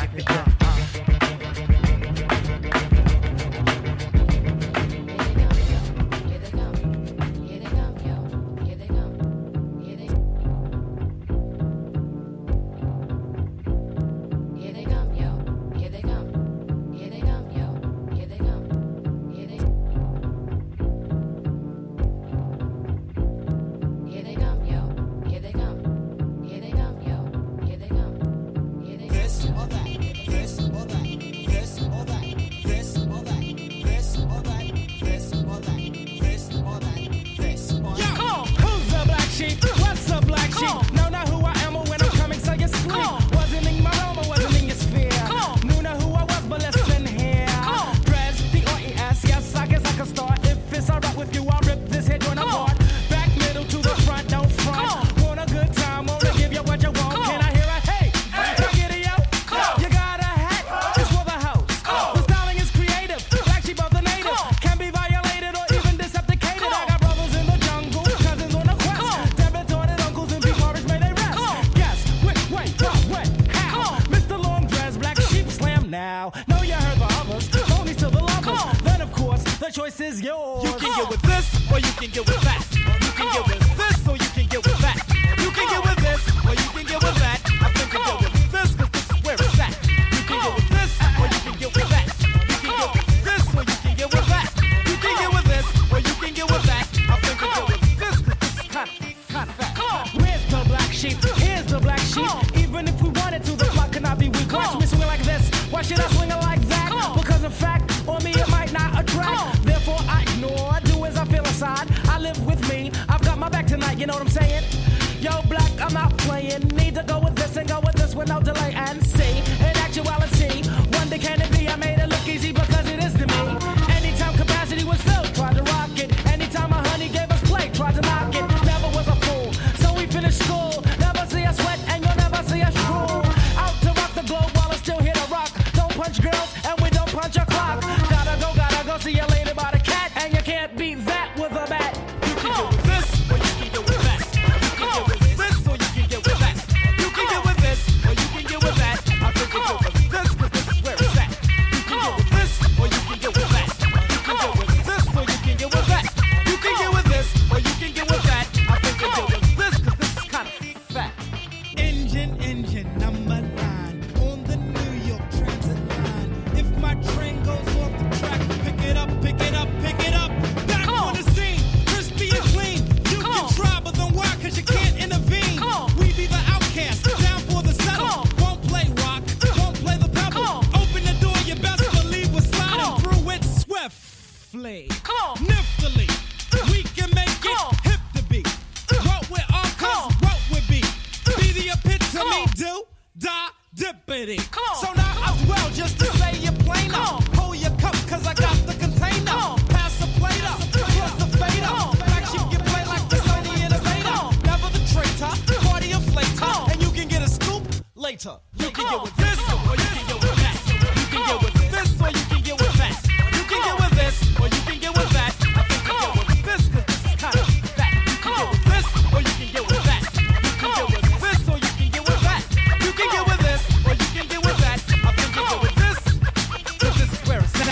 This, or you can get with that. You can get with this, or you can get with me do, die, dippity. So now I'm well just to say you're plain up. Hold your cup, cause I got the container. Pass the plate up, plus the fade up. Facts you can play like the Sony Innovator. Never the traitor, party of flater. And you can get a scoop later. You can get with this, or you can get with that. You can get with this, or you can get with that. You can get with this, or you can get with that. I think you get with this, cause this is kind of fat. You can get with this, or you can get with that. You can get with this, or you can get with that. You can get with this, or you can get with that. I think you get with this, cause this is where it's at.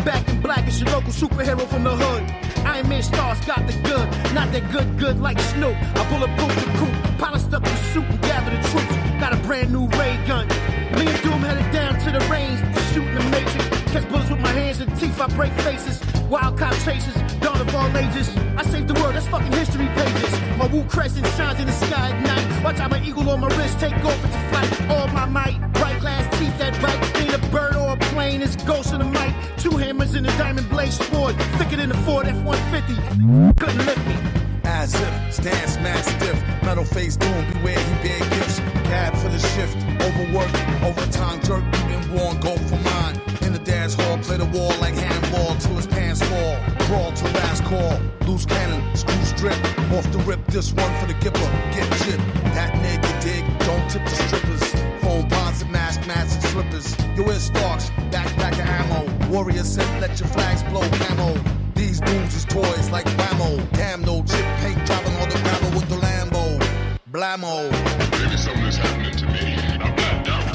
Back in black, it's your local superhero from the hood. Iron Man stars got the good, not that good like Snoop. I bulletproof the coupe, polished up the suit and gather the troops. Got a brand new ray gun. Me and Doom headed down to the range to shoot in the matrix. Catch bullets with my hands and teeth, I break faces. Wild cop chases, dawn of all ages. I saved the world, that's fucking history pages. My Wu crescent shines in the sky at night. Watch out, my eagle on my wrist take off into flight. All my might, bright glass teeth that bite. Ain't a bird or a plane, it's ghost in the mic. Two hammers in a diamond blade sword, thicker than the Ford F-150. Couldn't lift me. As if, stance mad stiff, metal face doom, beware he bear gifts. Cab for the shift, overwork, overtime jerk, been worn, go for mine. In the dance hall, play the wall like handball till his pants fall. Brawl to last call, loose cannon, screw strip. Off the rip, this one for the gipper, get chipped. That nigga dig, don't tip the strippers. Phone bonds and mask and slippers. Your ear stalks, backpack of ammo. Warrior said, let your flags blow camo. These booms is toys like Whammo. Damn, no chip paint, driving all the gravel with the Lambo. Blammo. Maybe something's happening to me. I'm blacked out.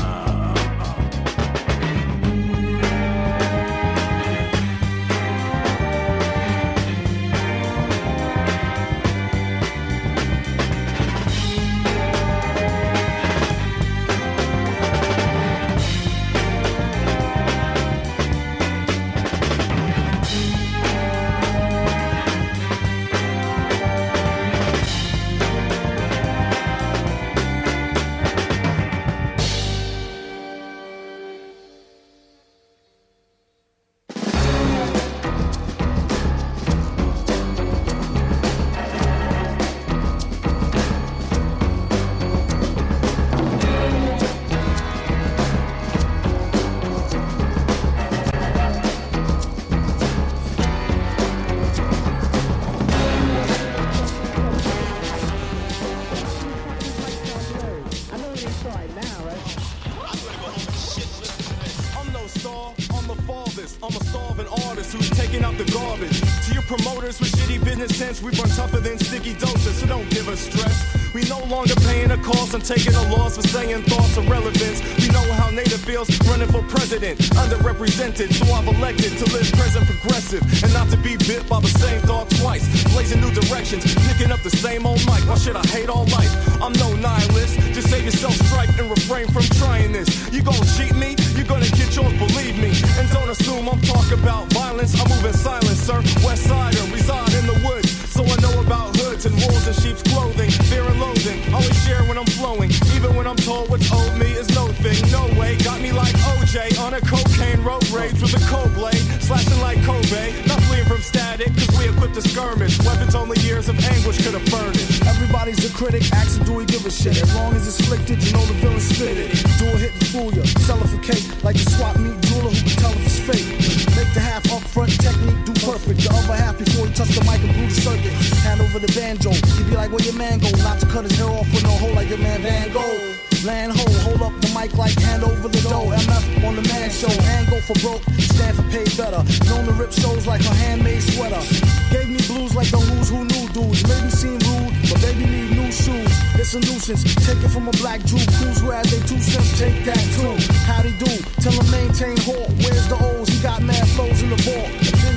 We run tougher than sticky doses, so don't give us stress. We no longer paying a cost and taking a loss for saying thoughts of relevance. We know how native feels running for president, underrepresented, so I've elected to live present progressive and not to be bit by the same thought twice. Blazing new directions, picking up the same old mic. Why should I hate all life? I'm no nihilist. Just save yourself strife and refrain from trying this. You gon' cheat me? You're gonna get yours, believe me. And don't assume I'm talking about violence. I move in silence, sir. West Sider, reside in the woods. So I know about hoods and wolves and sheep's clothing. Fear and loathing, always share when I'm flowing. Even when I'm told what's owed me is no thing. No way, got me like OJ on a cocaine road rage with a cold blade. Slashing like Kobe, not fleeing from static, cause we equipped to skirmish. Weapons only years of anguish could have furnished. Everybody's a critic, asking do we give a shit. As long as it's flicked, you know the villain spit it. Do a hit and fool ya, sell it for cake. Like a swap meet jeweler who can tell if it's fake. Make the half up front technique do perfect. The other half before you touch the mic and blew the circuit. Hand over the banjo, he be like, where your man go? Not to cut his hair off with no hole like your man Van Gogh. Land ho, hold up the mic like hand over the dough. MF on the man show, and go for broke, stand for pay better. Known to rip shows like a handmade sweater. Gave me blues like the who's who knew dudes. Made me seem rude, but baby need new shoes. It's a nuisance, take it from a black Jew. Crews who had they 2 cents, take that too. How'd he do? Tell him maintain hawk. Where's the O's? He got mad flows in the vault.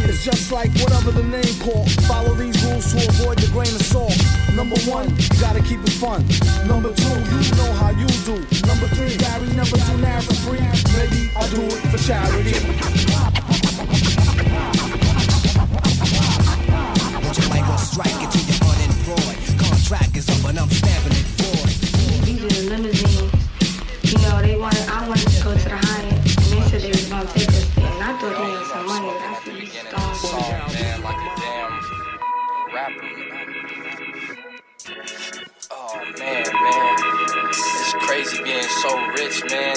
It's just like whatever the name called. Follow these rules to avoid the grain of salt. Number 1, you gotta keep it fun. Number 2, you know how you do. Number 3, Gary never do now for free. Maybe I'll do it for charity. But you might go strike it till you're unemployed. Contract is up and I'm stamping it void. These are the limousines. You know, they want I rapper. Oh man, it's crazy being so rich, man.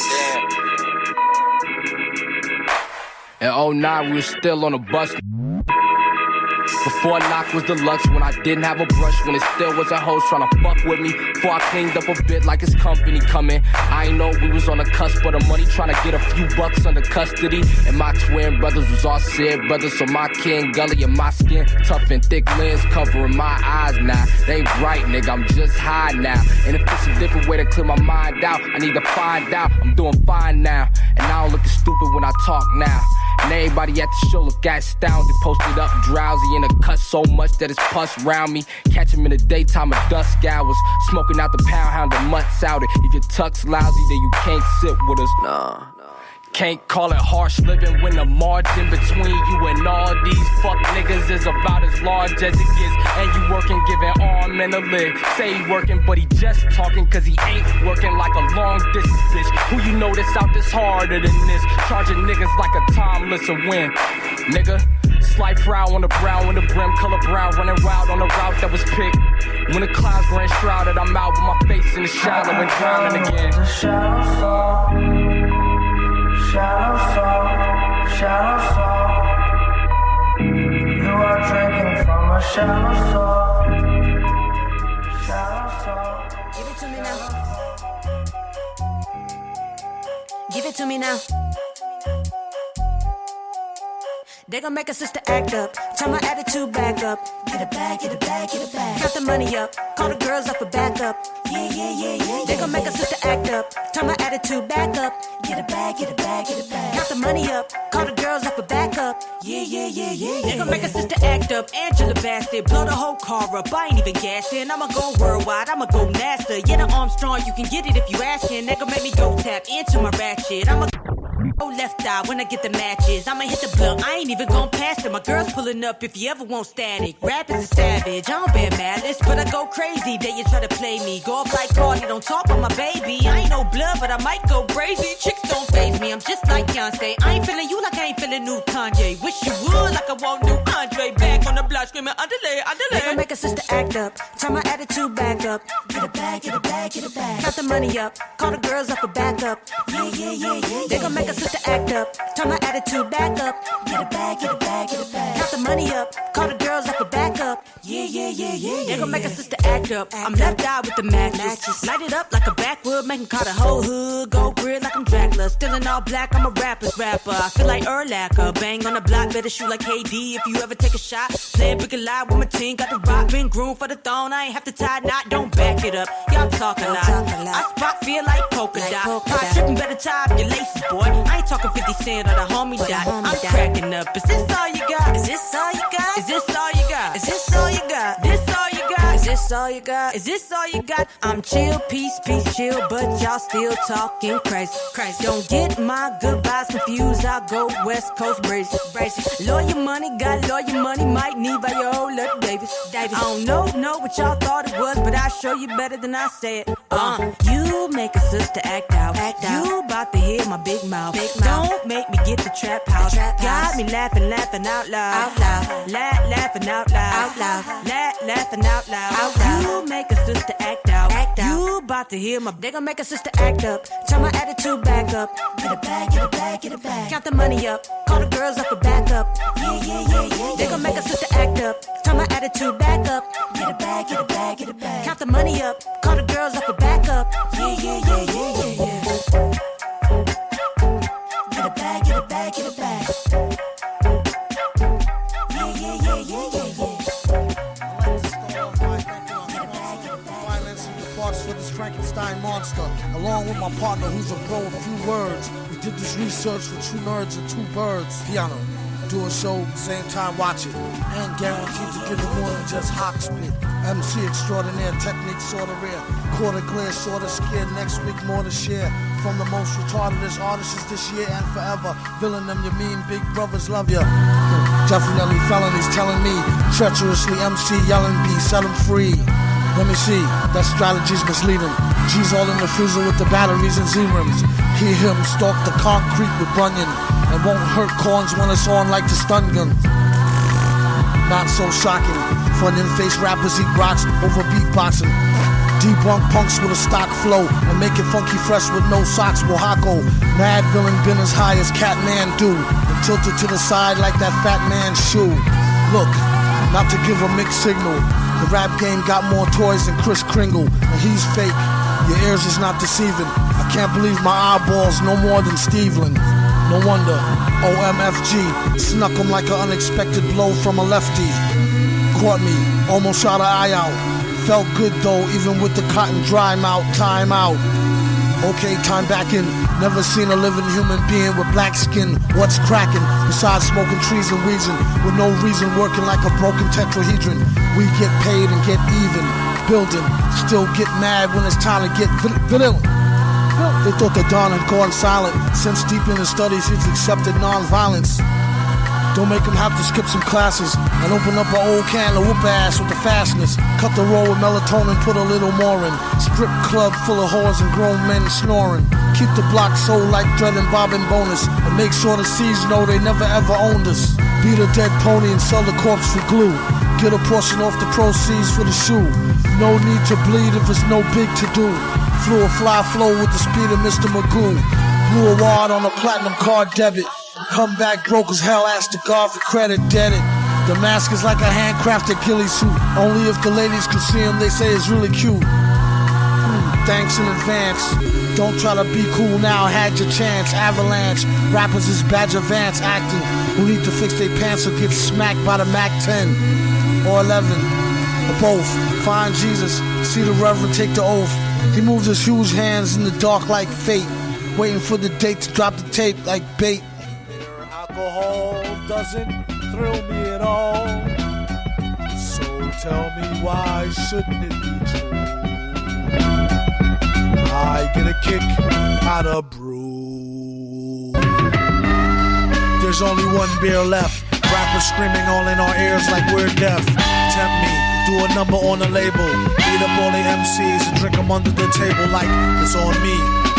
Damn. In 09, we were still on a bus. Before knock was deluxe, when I didn't have a brush, when it still was a host trying to fuck with me. Before I cleaned up a bit like his company coming. I ain't know we was on the cusp of the money, trying to get a few bucks under custody. And my twin brothers was all said brothers, so my king gully and my skin tough and thick lens covering my eyes now. They ain't bright, nigga, I'm just high now. And if it's a different way to clear my mind out, I need to find out. I'm doing fine now, and I don't look as stupid when I talk now. And everybody at the show look astounded, posted up drowsy in a cut so much that it's pus round me. Catch him in the daytime of dusk hours, smoking out the pound hound the mutts out it. If your tuck's lousy, then you can't sit with us. Nah. Can't call it harsh living when the margin between you and all these fuck niggas is about as large as it gets. And you working, giving arm and a leg. Say he working, but he just talking cause he ain't working like a long distance bitch. Who you know that's out this harder than this? Charging niggas like a timeless win. Nigga, slight frown on the brown, when the brim color brown, running wild on the route that was picked. When the clouds were enshrouded, I'm out with my face in the shallow and drowning again. The shallow soul. Shallow soul, shallow soul. You are drinking from a shallow soul. Shallow soul. Give it to me now. Give it to me now. They gon' make a sister act up, turn my attitude back up. Get it back, get it back, get it back. Count the money up, call the girls up for backup. Yeah. They gon' make a sister act up, turn my attitude back up. Get it back, get it back, get it back. Count the money up, call the girls up for backup. Yeah. They gon' make a sister act up, Angela Bassett, blow the whole car up. I ain't even gassing, I'ma go worldwide, I'ma go NASA. Yeah, the Armstrong, you can get it if you askin'. They gon' make me go tap into my ratchet. I'ma go left eye when I get the matches. I'ma hit the blunt, I ain't even gon' pass it. My girl's pulling up if you ever want static. Rap is a savage, I don't bear malice, but I go crazy. They you try to play me, go up like Cardi, don't talk on my baby. I ain't no blood, but I might go crazy. Chicks don't faze me, I'm just like Beyonce. I ain't feeling you like I ain't feeling new Kanye. Wish you would like I want new Andre. Back on the block screaming underlay. They gon' make a sister act up, turn my attitude back up. Get it back, get it back, get it back. Count the money up, call the girls up for backup. Yeah. They gon' make a sister act up, turn my attitude back up. Get it back, get it back, get it back. Count the money up, call the girls up for backup. Yeah. They gon' make a sister act up. I'm left eye with the mattress. Light it up like a backwood, make 'em call the whole hood. Go grid like I'm Dracula. Still in all black, I'm a rapper's rapper. I feel like Urlacher. Bang on the block, better shoot like KD. If you ever take a shot, play a big alive with my team. Got the rock, been groomed for the throne. I ain't have to tie knot, don't back it up. Y'all talk a lot. I spot feel like polka dot. Pop tripping, better tie up your laces, boy. I ain't talking 50 Cent or the homie dot. I'm cracking up. Is this all you got? Is this all you got? Is this all you got? Is this all you got? This all you got? Is this all you got? Is this all you got? I'm chill, peace, chill, but y'all still talking crazy. Don't get my good vibes confused. I'll go West Coast brazy. Lawyer money, got lawyer money. Might need Viola Davis. I don't know what y'all thought it was, but I show you better than I said. You make a sister act out. You about to hear my big mouth. Don't make me get the trap house. Got me laughing out loud. Laughing out loud. Laughing out loud. You make a sister act out. You about to hear my. They gon' make a sister act up. Turn my attitude back up. Get it back, get it back, get it back. Count the money up. Call the girls up for backup. Yeah. They gon' make a sister act up. Turn my attitude back up. Get it back, get it back, get it back. Count the money up. Call the girls up for backup. Yeah. Get it back, get it back, get it back. For this Frankenstein monster, along with my partner who's a pro of a few words. We did this research for two nerds and two birds. Piano, do a show, same time watch it, and guaranteed to give it more than just hawk spit. MC extraordinaire, technique sorta rare, quarter clear, sorta scared. Next week more to share from the most retardedest artists this year and forever. Villain them, you mean big brothers love ya. Definitely felonies telling me treacherously MC yelling B, set them free. Let me see, that strategy's misleading. G's all in the freezer with the batteries and Z-rims. Hear him stalk the concrete with Bunyan, and won't hurt corns when it's on like the stun gun. not so shocking. Fun-in-face rappers eat rocks over beatboxing. Debunk punks with a stock flow and make it funky fresh with no socks. Wahako, mad villain been as high as Catman do, and tilted to the side like that fat man's shoe. Look, not to give a mixed signal, the rap game got more toys than Kris Kringle, and he's fake. Your ears is not deceiving. I can't believe my eyeballs no more than Steveland. No wonder, OMFG snuck him like an unexpected blow from a lefty. Caught me, almost shot an eye out. Felt good though, even with the cotton dry mouth. Time out. Okay, time back in. Never seen a living human being with black skin. What's cracking? Besides smoking trees and wheezing, with no reason working like a broken tetrahedron. We get paid and get even. Building, still get mad when it's time to get villain. They thought the Don had gone silent. Since deep in his studies, he's accepted non-violence. Don't make him have to skip some classes and open up an old can to whoop ass with the fastness. Cut the roll with melatonin, put a little more in. Strip club full of whores and grown men snoring. Keep the block sold like Dread and Bob and Bonus, and make sure the C's know they never ever owned us. Beat a dead pony and sell the corpse for glue. Get a portion off the proceeds for the shoe. No need to bleed if it's no big to do. Flew a fly flow with the speed of Mr. Magoo. Blew a wad on a platinum card debit. Come back broke as hell, asked the God for credit, dead it. The mask is like a handcrafted ghillie suit. Only if the ladies could see him, they say it's really cute. Thanks in advance. Don't try to be cool now, had your chance. Avalanche, rappers is Badger Vance acting. Who need to fix their pants or get smacked by the Mac 10 or 11 or both. Find Jesus, see the Reverend take the oath. He moves his huge hands in the dark like fate, waiting for the date to drop the tape like bait. Alcohol doesn't thrill me at all, so tell me why shouldn't it be true? I get a kick out of brew. There's only one beer left. Rappers screaming all in our ears like we're deaf. Tempt me, do a number on a label. Beat up all the MCs and drink them under the table like it's on me.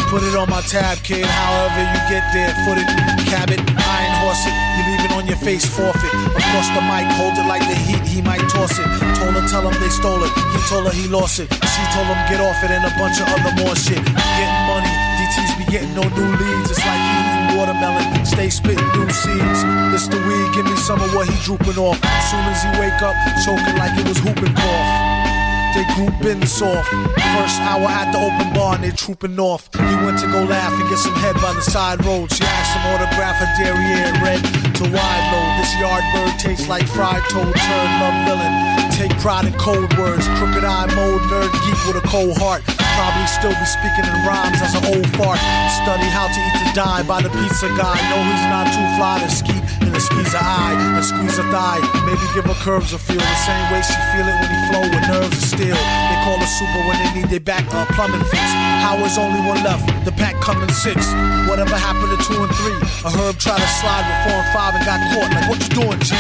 Put it on my tab, kid, however you get there. Foot it, cab it, iron horse it. You leave it on your face, forfeit. Across the mic, hold it like the heat, he might toss it. Told her, tell him they stole it. He told her he lost it. She told him get off it and a bunch of other more shit. Getting money, DTs be getting no new leads. It's like eating watermelon, stay spitting new seeds. This the weed, give me some of what he drooping off. As soon as he wake up, choking like it was whooping cough. They group been soft. First hour at the open bar and they trooping off. He went to go laugh and get some head by the side road. She asked him autograph her derriere red to wide load. This yard bird tastes like fried toad, turd, love villain. Take pride in cold words, crooked eye mode, nerd geek with a cold heart. Probably still be speaking in rhymes as an old fart. Study how to eat to die by the pizza guy. No, he's not too fly to skeet in a squeeze a eye, a squeeze a thigh. Maybe give her curves a feel the same way she feel it when he flow with nerves of steel. They call her super when they need their back plumbing fix. How is only one left? The pack coming 6. Whatever happened to 2 and 3? A herb tried to slide with 4 and 5 and got caught. Like what you doing, G?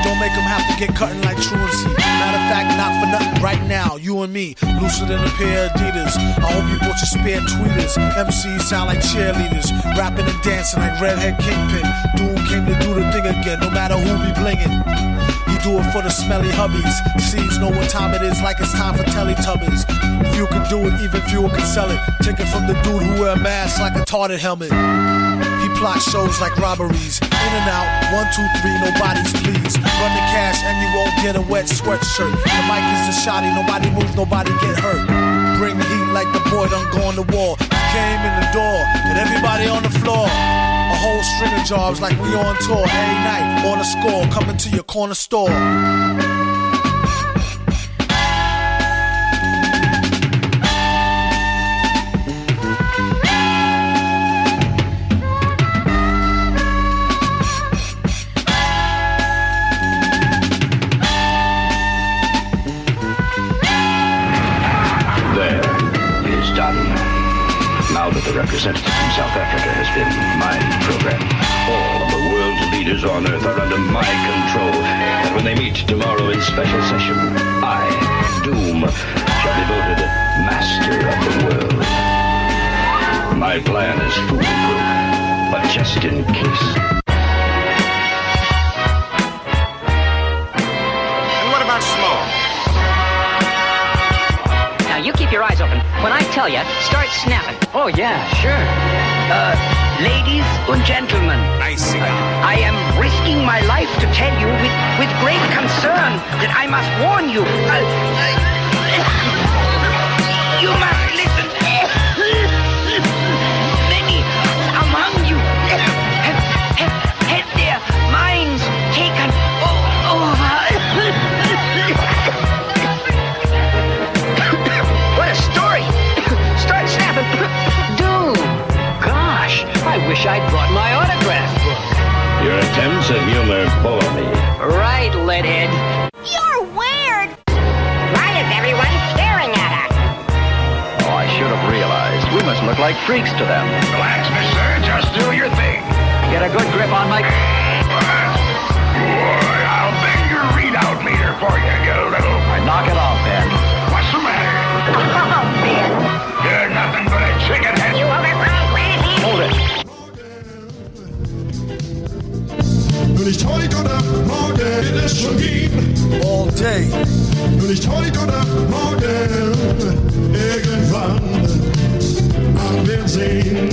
Don't make him have to get cutting like truancy. Matter of fact, not for nothing right now. You and me, looser than a pair of Adidas. I hope you bought your spare tweeters. MCs sound like cheerleaders, rapping and dancing like Redhead Kingpin. Doom came to do the thing again, no matter who be blingin'. He do it for the smelly hubbies. Seeds know what time it is, like it's time for Teletubbies. Few can do it, even fewer can sell it. Take it from the dude who wear a mask like a tarted helmet. He plot shows like robberies. In and out, 1, 2, 3, nobody's pleased. Run the cash and you won't get a wet sweatshirt. The mic is the shotty, nobody moves, nobody get hurt. Bring the heat like the boy done go on the wall. He came in the door and everybody on the floor. A whole string of jobs like we on tour. Every night on a score, coming to your corner store. Now that the representative from South Africa has been my program, all of the world's leaders on Earth are under my control. And when they meet tomorrow in special session, I, Doom, shall be voted master of the world. My plan is foolproof, but just in case. When I tell you, start snapping. Oh, yeah, sure. Ladies and gentlemen. Nice cigar. I am risking my life to tell you with great concern that I must warn you. You must listen. Many among you have had their minds taken over. What a story. Start snapping. Dude, gosh, I wish I'd brought my autograph book. Your attempts at humor bore me. Right, Leadhead. You're weird. Why is everyone staring at us? Oh, I should have realized. We must look like freaks to them. Relax, mister. Just do your thing. Get a good grip on my... Boy, I'll bend your readout meter for you, you little... Knock it off, Ben. What's the matter? Oh, Ben. You're nothing but a chicken head. You overgrown crazy. Hold it. Nun ich heute oder morgen wird es schon gehen. All day. Nun ich heute oder morgen irgendwann am wir sehen.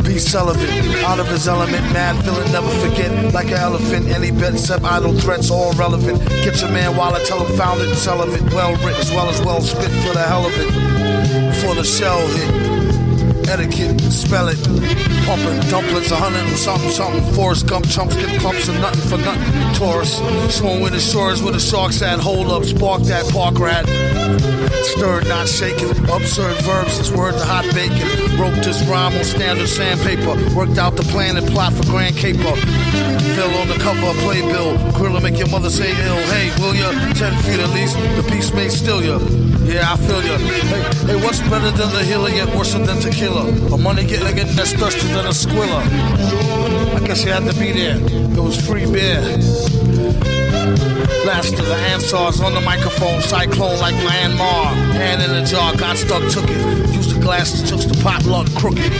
Vee Sullivan, out of his element, mad villain, never forget. Like an elephant, any bet except idle threats, all relevant. Get your man while I tell him found it and sell him it. Well written as well spit for the hell of it. Before the shell hit. Etiquette, spell it. Pumping dumplings, 100 and something. Forrest Gump chumps get clumps and nothing for nothing. Taurus, swimming with the shores where the sharks at. Hold up, spark that park rat. Stirred, not shaken. Absurd verbs, it's word to hot bacon. Wrote this rhyme on standard sandpaper. Worked out the plan and plot for Grand Caper. Phil on the cover of Playbill. Gorilla make your mother say ill. Hey, will ya? 10 feet at least, the beast may steal ya. Yeah, I feel ya. Hey, what's better than the healer yet worse than tequila? A money getting that's thirstier than a squilla. I guess you had to be there. It was free beer. Last of the Ansars on the microphone. Cyclone like Myanmar. Hand in a jar, got stuck, took it. Used the glass to the potluck, crooked.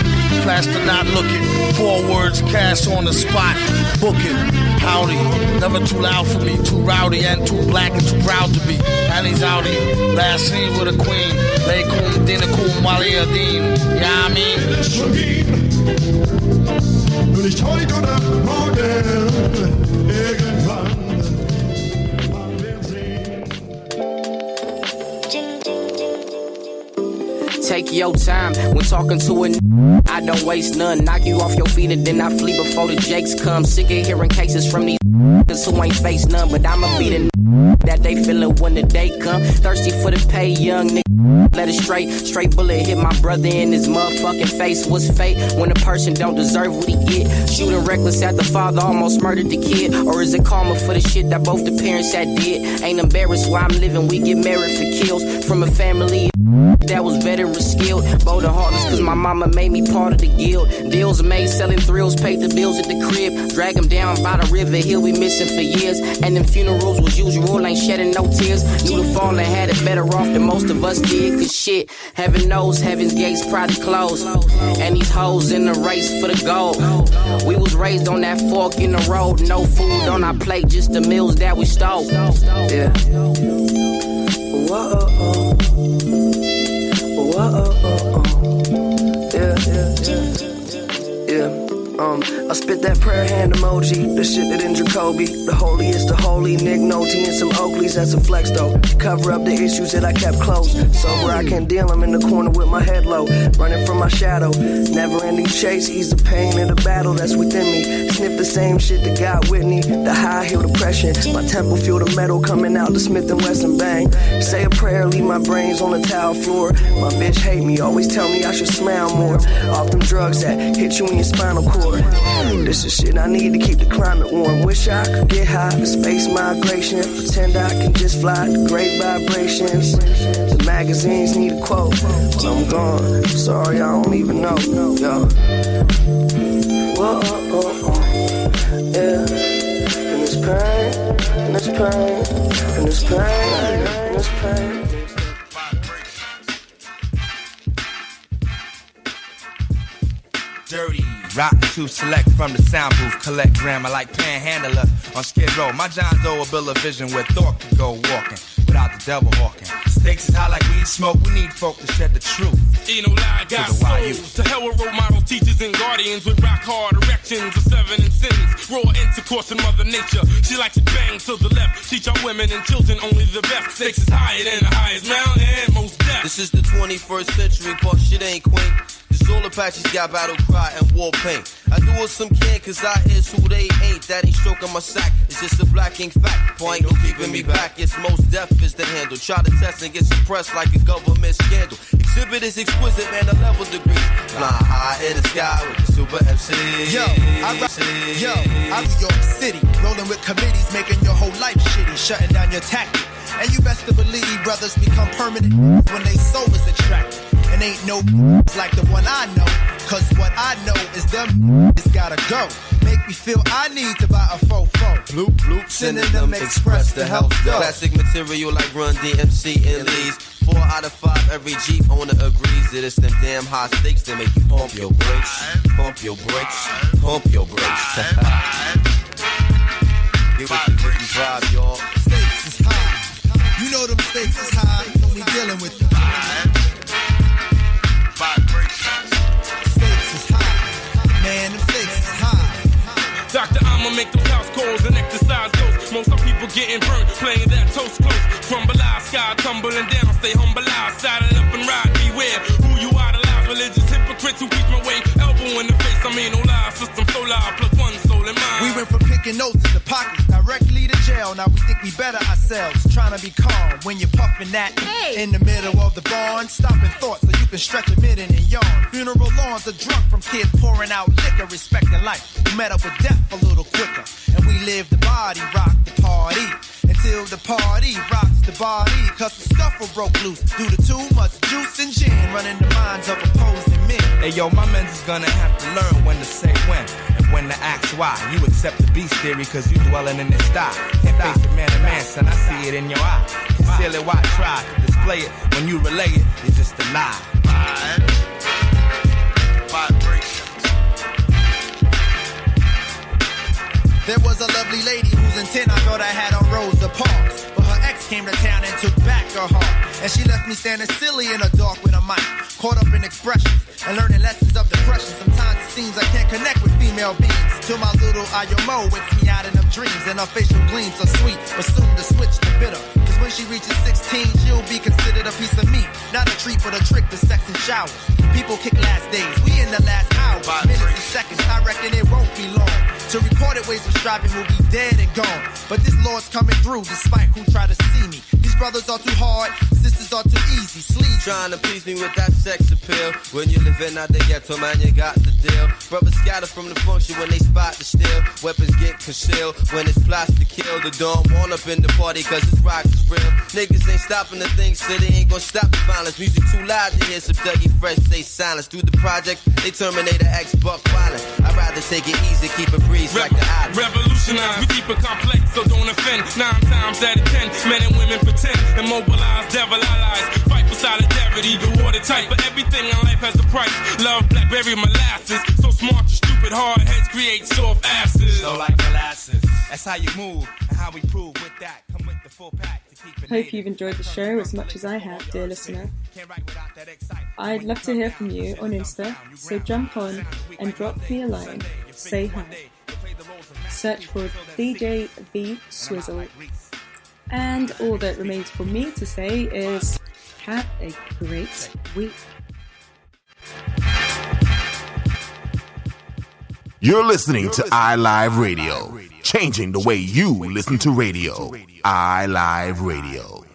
Flash to not look it. 4 words, cash on the spot. Book it. Howdy. Never too loud for me. Too rowdy and too black and too proud to be. And he's outy. Last scene with a queen. Lay kum, dinner kum, wali adin. Yeah, I mean. Nun ich heute oder morgen irgendwann am wir sehen. Take your time when talking to a I don't waste none. Knock you off your feet and then I flee before the jakes come. Sick of hearing cases from these who ain't face none. But I'ma be the that they feelin' when the day come. Thirsty for the pay, young nigga. Let it straight bullet hit my brother in his motherfucking face. What's fate when a person don't deserve what he get? Shooting reckless at the father, almost murdered the kid. Or is it karma for the shit that both the parents had did? Ain't embarrassed why I'm living, we get married for kills. From a family that was veteran skilled. Bold and heartless cause my mama made me part of the guild. Deals made, selling thrills, paid the bills at the crib. Drag him down by the river, he'll be missing for years. And them funerals was usual, ain't shedding no tears. Knew the fallen had it better off than most of us did. Cause shit, heaven knows heaven's gates probably closed. And these hoes in the race for the gold. We was raised on that fork in the road. No food on our plate, just the meals that we stole. Yeah. Whoa, yeah. I spit that prayer hand emoji, the shit that in Jacoby. The holiest of holy, Nick Nolte and some Oakleys, that's a flex though. To cover up the issues that I kept close. Sober I can't deal, I'm in the corner with my head low. Running from my shadow, never ending chase. Ease the pain of the battle that's within me. Sniff the same shit that got Whitney. The high heel depression, my temple feel the metal coming out the Smith & Wesson bang. Say a prayer, leave my brains on the tile floor. My bitch hate me, always tell me I should smile more. Off them drugs that hit you in your spinal cord. This is shit I need to keep the climate warm. Wish I could get high, space migration. Pretend I can just fly to great vibrations. The magazines need a quote. When I'm gone, sorry I don't even know. Yo. Whoa, yeah. And this pain, and this pain, and this pain, and this pain. Dirty, rock to select from the sound booth, collect grammar like panhandler on Skid Row. My John Doe a bill of vision where thought could go walking without the devil hawking. Stakes is high like weed smoke. We need folk to shed the truth. Ain't no lie, got souls. To hell with role models, teachers, and guardians with rock hard erections of 7 and sins. Raw intercourse in Mother Nature. She likes to bang to the left. Teach our women and children only the best. Stakes is higher than the highest mountain, most death. This is the 21st century, but shit ain't quaint. This all Apaches got battle cry and war paint. I do what some can, cause I is who they ain't. That ain't stroking my sack, it's just a black ink fact. Boy, ain't no keeping me back, it's most deaf is the handle. Try to test and get suppressed like a government scandal. Exhibit is exquisite, man, a level degree. Fly high in the sky with the super MC. Yo, I'm New York City, rolling with committees, making your whole life shitty, shutting down your tactic. And you best to believe brothers become permanent when they soul is extracted. And ain't no like the one I know, cause what I know is them it's gotta go. Make me feel I need to buy a fofo. Bloop, bloop, sending them express to help go. Classic material like Run DMC and Lee's. 4 out of 5, every Jeep owner agrees that it's them damn high stakes that make you pump your brakes, pump your brakes, pump your brakes. Get with the 55, y'all. Stakes is high. You know them stakes is high when we dealing with them. Stakes is high. Man, them stakes is high. Doctor, I'ma make those house calls and exercise ghosts. Most of people getting burnt, playing that toast close. Crumble eyes, sky tumbling down, stay humble eyes, saddle up and ride, beware who you idolize. Religious hypocrites who keep my way, elbow in the face. I mean, no lie, system so loud, plug one soul in mine. We went from picking noses to pockets, directly to jail. Now we think we better ourselves, trying to be calm when you're puffing that in the middle of the barn. Stopping thoughts so you can stretch a minute and yawn. Funeral lawns are drunk from kids pouring out liquor, respecting life. We met up with death a little quicker, and we live the body, rock the party. Until the party rocks the body, cause the scuffle broke loose due to too much juice and gin running the minds of opposing men. Hey yo, my men's is gonna have to learn when to say when and when to ask why. You accept the beast theory cause you dwelling in this style. Can't face it man to man, son, I see it in your eye. Conceal it, why try to display it? When you relay it, it's just a lie. There was a lovely lady whose intent I thought I had on Rosa Parks, but her ex came to town and took back her heart. And she left me standing silly in the dark with a mic, caught up in expressions and learning lessons of depression. Sometimes it seems I can't connect with female beings, till my little IMO wakes me out in them dreams. And her facial gleams are sweet, but soon to switch to bitter. Cause when she reaches 16, she'll be considered a piece of meat, not a treat for the trick, the sex and showers. People kick last days, we in the last hours, minutes and seconds, I reckon it won't be long. To recorded ways of striving will be dead and gone. But this Lord's coming through despite who try to see me. These brothers are too hard, sisters are too easy. Sleep trying to please me with that sex appeal. When you living out the ghetto, man, you got the deal. Brothers scatter from the function when they spot the steal. Weapons get concealed when it's plots to kill. The dawn warn up in the party cause this rock is real. Niggas ain't stopping the things, so they ain't gonna stop the violence. Music too loud to hear some Dougie Fresh say silence. Through the projects, they terminate an ex-buck violence. I'd rather take it easy, keep it breeze like the island. Revolutionize, we keep it complex, so don't offend. 9 times out of 10, men and women pretend. Immobilize, devil allies, fight for solidarity. The watertight, but everything in life has a price. Love, blackberry, molasses. So smart, you stupid hard heads create soft asses. So like molasses, that's how you move and how we prove with that. Come with the full pack. Hope you've enjoyed the show as much as I have, dear listener. I'd love to hear from you on Insta, so jump on and drop me a line. Say hi. Search for DJ Vee Swizzle. And all that remains for me to say is have a great week. You're listening to iLive Radio, changing the way you listen to radio. iLive Radio.